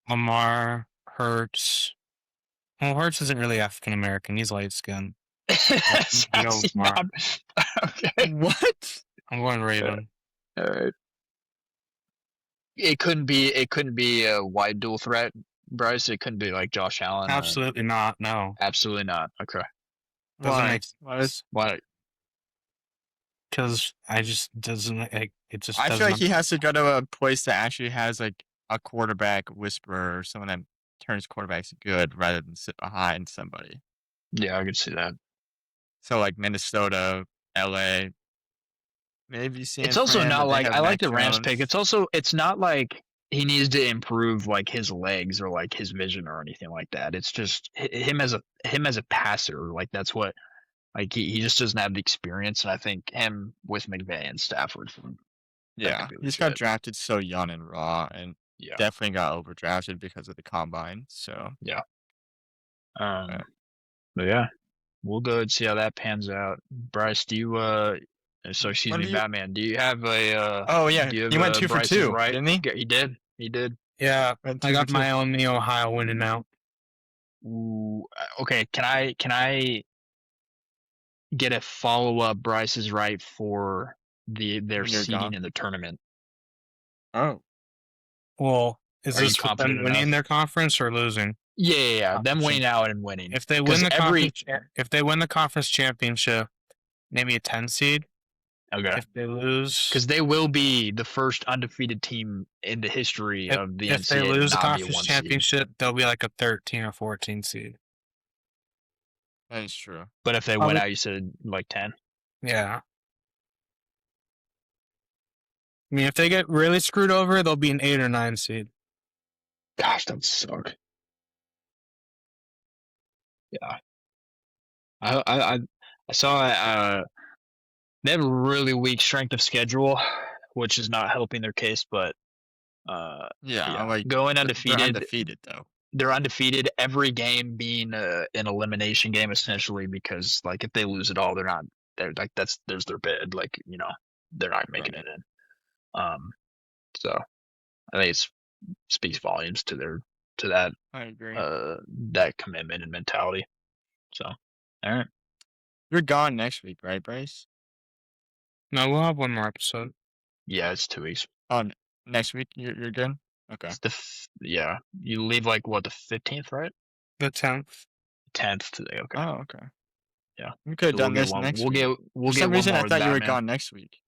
[SPEAKER 3] Lamar, Hurts. Well, Hurts isn't really African American; he's light skinned.
[SPEAKER 1] Okay.
[SPEAKER 2] What?
[SPEAKER 3] I'm going Raven.
[SPEAKER 1] All right. It couldn't be a wide dual threat, Bryce. It couldn't be like Josh Allen.
[SPEAKER 3] Absolutely not. No.
[SPEAKER 1] Absolutely not. Okay.
[SPEAKER 3] Doesn't
[SPEAKER 2] Why?
[SPEAKER 3] make sense.
[SPEAKER 1] Why?
[SPEAKER 3] Because it just
[SPEAKER 2] I
[SPEAKER 3] doesn't.
[SPEAKER 2] feel like he has to go to a place that actually has like a quarterback whisperer or someone that turns quarterbacks good rather than sit behind somebody.
[SPEAKER 1] Yeah, I could see that.
[SPEAKER 2] So like Minnesota, LA, maybe San
[SPEAKER 1] It's also
[SPEAKER 2] Fran,
[SPEAKER 1] not
[SPEAKER 2] but they
[SPEAKER 1] like
[SPEAKER 2] have
[SPEAKER 1] I like
[SPEAKER 2] Mac
[SPEAKER 1] the Rams
[SPEAKER 2] Jones.
[SPEAKER 1] pick. It's not like he needs to improve like his legs or like his vision or anything like that. It's just him as a passer. Like that's what like he just doesn't have the experience. And I think him with McVay and Stafford.
[SPEAKER 2] Yeah, he's got drafted so young and raw, and definitely got overdrafted because of the combine. So
[SPEAKER 1] yeah. But yeah, we'll go and see how that pans out. Bryce, do you Batman, do you have a
[SPEAKER 2] Oh yeah,
[SPEAKER 1] do you have
[SPEAKER 2] he went 2 for
[SPEAKER 1] Bryce's
[SPEAKER 2] 2,
[SPEAKER 1] right?
[SPEAKER 2] didn't he?
[SPEAKER 1] He did.
[SPEAKER 3] Yeah,
[SPEAKER 2] Went
[SPEAKER 3] I
[SPEAKER 2] 2
[SPEAKER 3] got
[SPEAKER 2] for 2.
[SPEAKER 3] my own Ohio winning out.
[SPEAKER 1] Ooh, okay, can I get a follow up Bryce is right for their
[SPEAKER 2] When you're
[SPEAKER 1] seeding
[SPEAKER 2] gone.
[SPEAKER 1] in the tournament?
[SPEAKER 3] Oh. Well, is
[SPEAKER 1] Are you
[SPEAKER 3] this
[SPEAKER 1] confident
[SPEAKER 3] them winning
[SPEAKER 1] enough?
[SPEAKER 3] their conference or losing?
[SPEAKER 1] Yeah. Them winning out and winning.
[SPEAKER 3] If they win the conference championship, maybe a 10 seed.
[SPEAKER 1] Okay.
[SPEAKER 3] If they lose,
[SPEAKER 1] Because they will be the first undefeated team in the history of the
[SPEAKER 3] if they
[SPEAKER 1] NCAA to
[SPEAKER 3] lose the
[SPEAKER 1] not be a
[SPEAKER 3] conference
[SPEAKER 1] 1 seed.
[SPEAKER 3] championship, they'll be like a 13 or 14 seed.
[SPEAKER 2] That is true.
[SPEAKER 1] But if they win out, you said like 10.
[SPEAKER 3] Yeah. I mean, if they get really screwed over, they'll be an 8 or 9 seed.
[SPEAKER 1] Gosh, that would suck. Yeah. I saw they have a really weak strength of schedule, which is not helping their case. But
[SPEAKER 2] Yeah, like
[SPEAKER 1] going
[SPEAKER 2] they're
[SPEAKER 1] undefeated,
[SPEAKER 2] undefeated though.
[SPEAKER 1] they're undefeated. Every game being an elimination game essentially, because like if they lose it all, they're like there's their bid. Like they're not making
[SPEAKER 2] Right.
[SPEAKER 1] it in. So I think it speaks volumes to that
[SPEAKER 2] I agree.
[SPEAKER 1] that commitment and mentality. So all right.
[SPEAKER 2] You're gone next week, right, Bryce?
[SPEAKER 3] No, we'll have one more episode.
[SPEAKER 1] Yeah, it's 2 weeks.
[SPEAKER 2] Next week you're good? Okay.
[SPEAKER 1] It's you leave like what, the 15th, right?
[SPEAKER 3] The 10th.
[SPEAKER 1] 10th today. Okay.
[SPEAKER 2] Oh, okay.
[SPEAKER 1] Yeah.
[SPEAKER 2] We could have
[SPEAKER 1] So
[SPEAKER 2] done this next week.
[SPEAKER 1] We'll
[SPEAKER 2] For
[SPEAKER 1] get
[SPEAKER 2] some
[SPEAKER 1] one
[SPEAKER 2] reason,
[SPEAKER 1] more
[SPEAKER 2] I
[SPEAKER 1] with
[SPEAKER 2] thought you were
[SPEAKER 1] Batman.
[SPEAKER 2] gone next week.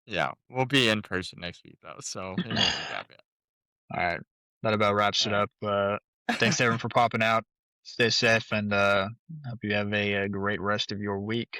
[SPEAKER 2] Yeah, we'll be in person next week though, so it won't be that bad.
[SPEAKER 1] All right. That about wraps it
[SPEAKER 2] All
[SPEAKER 1] up. Thanks everyone for popping out. Stay safe and hope you have a great rest of your week.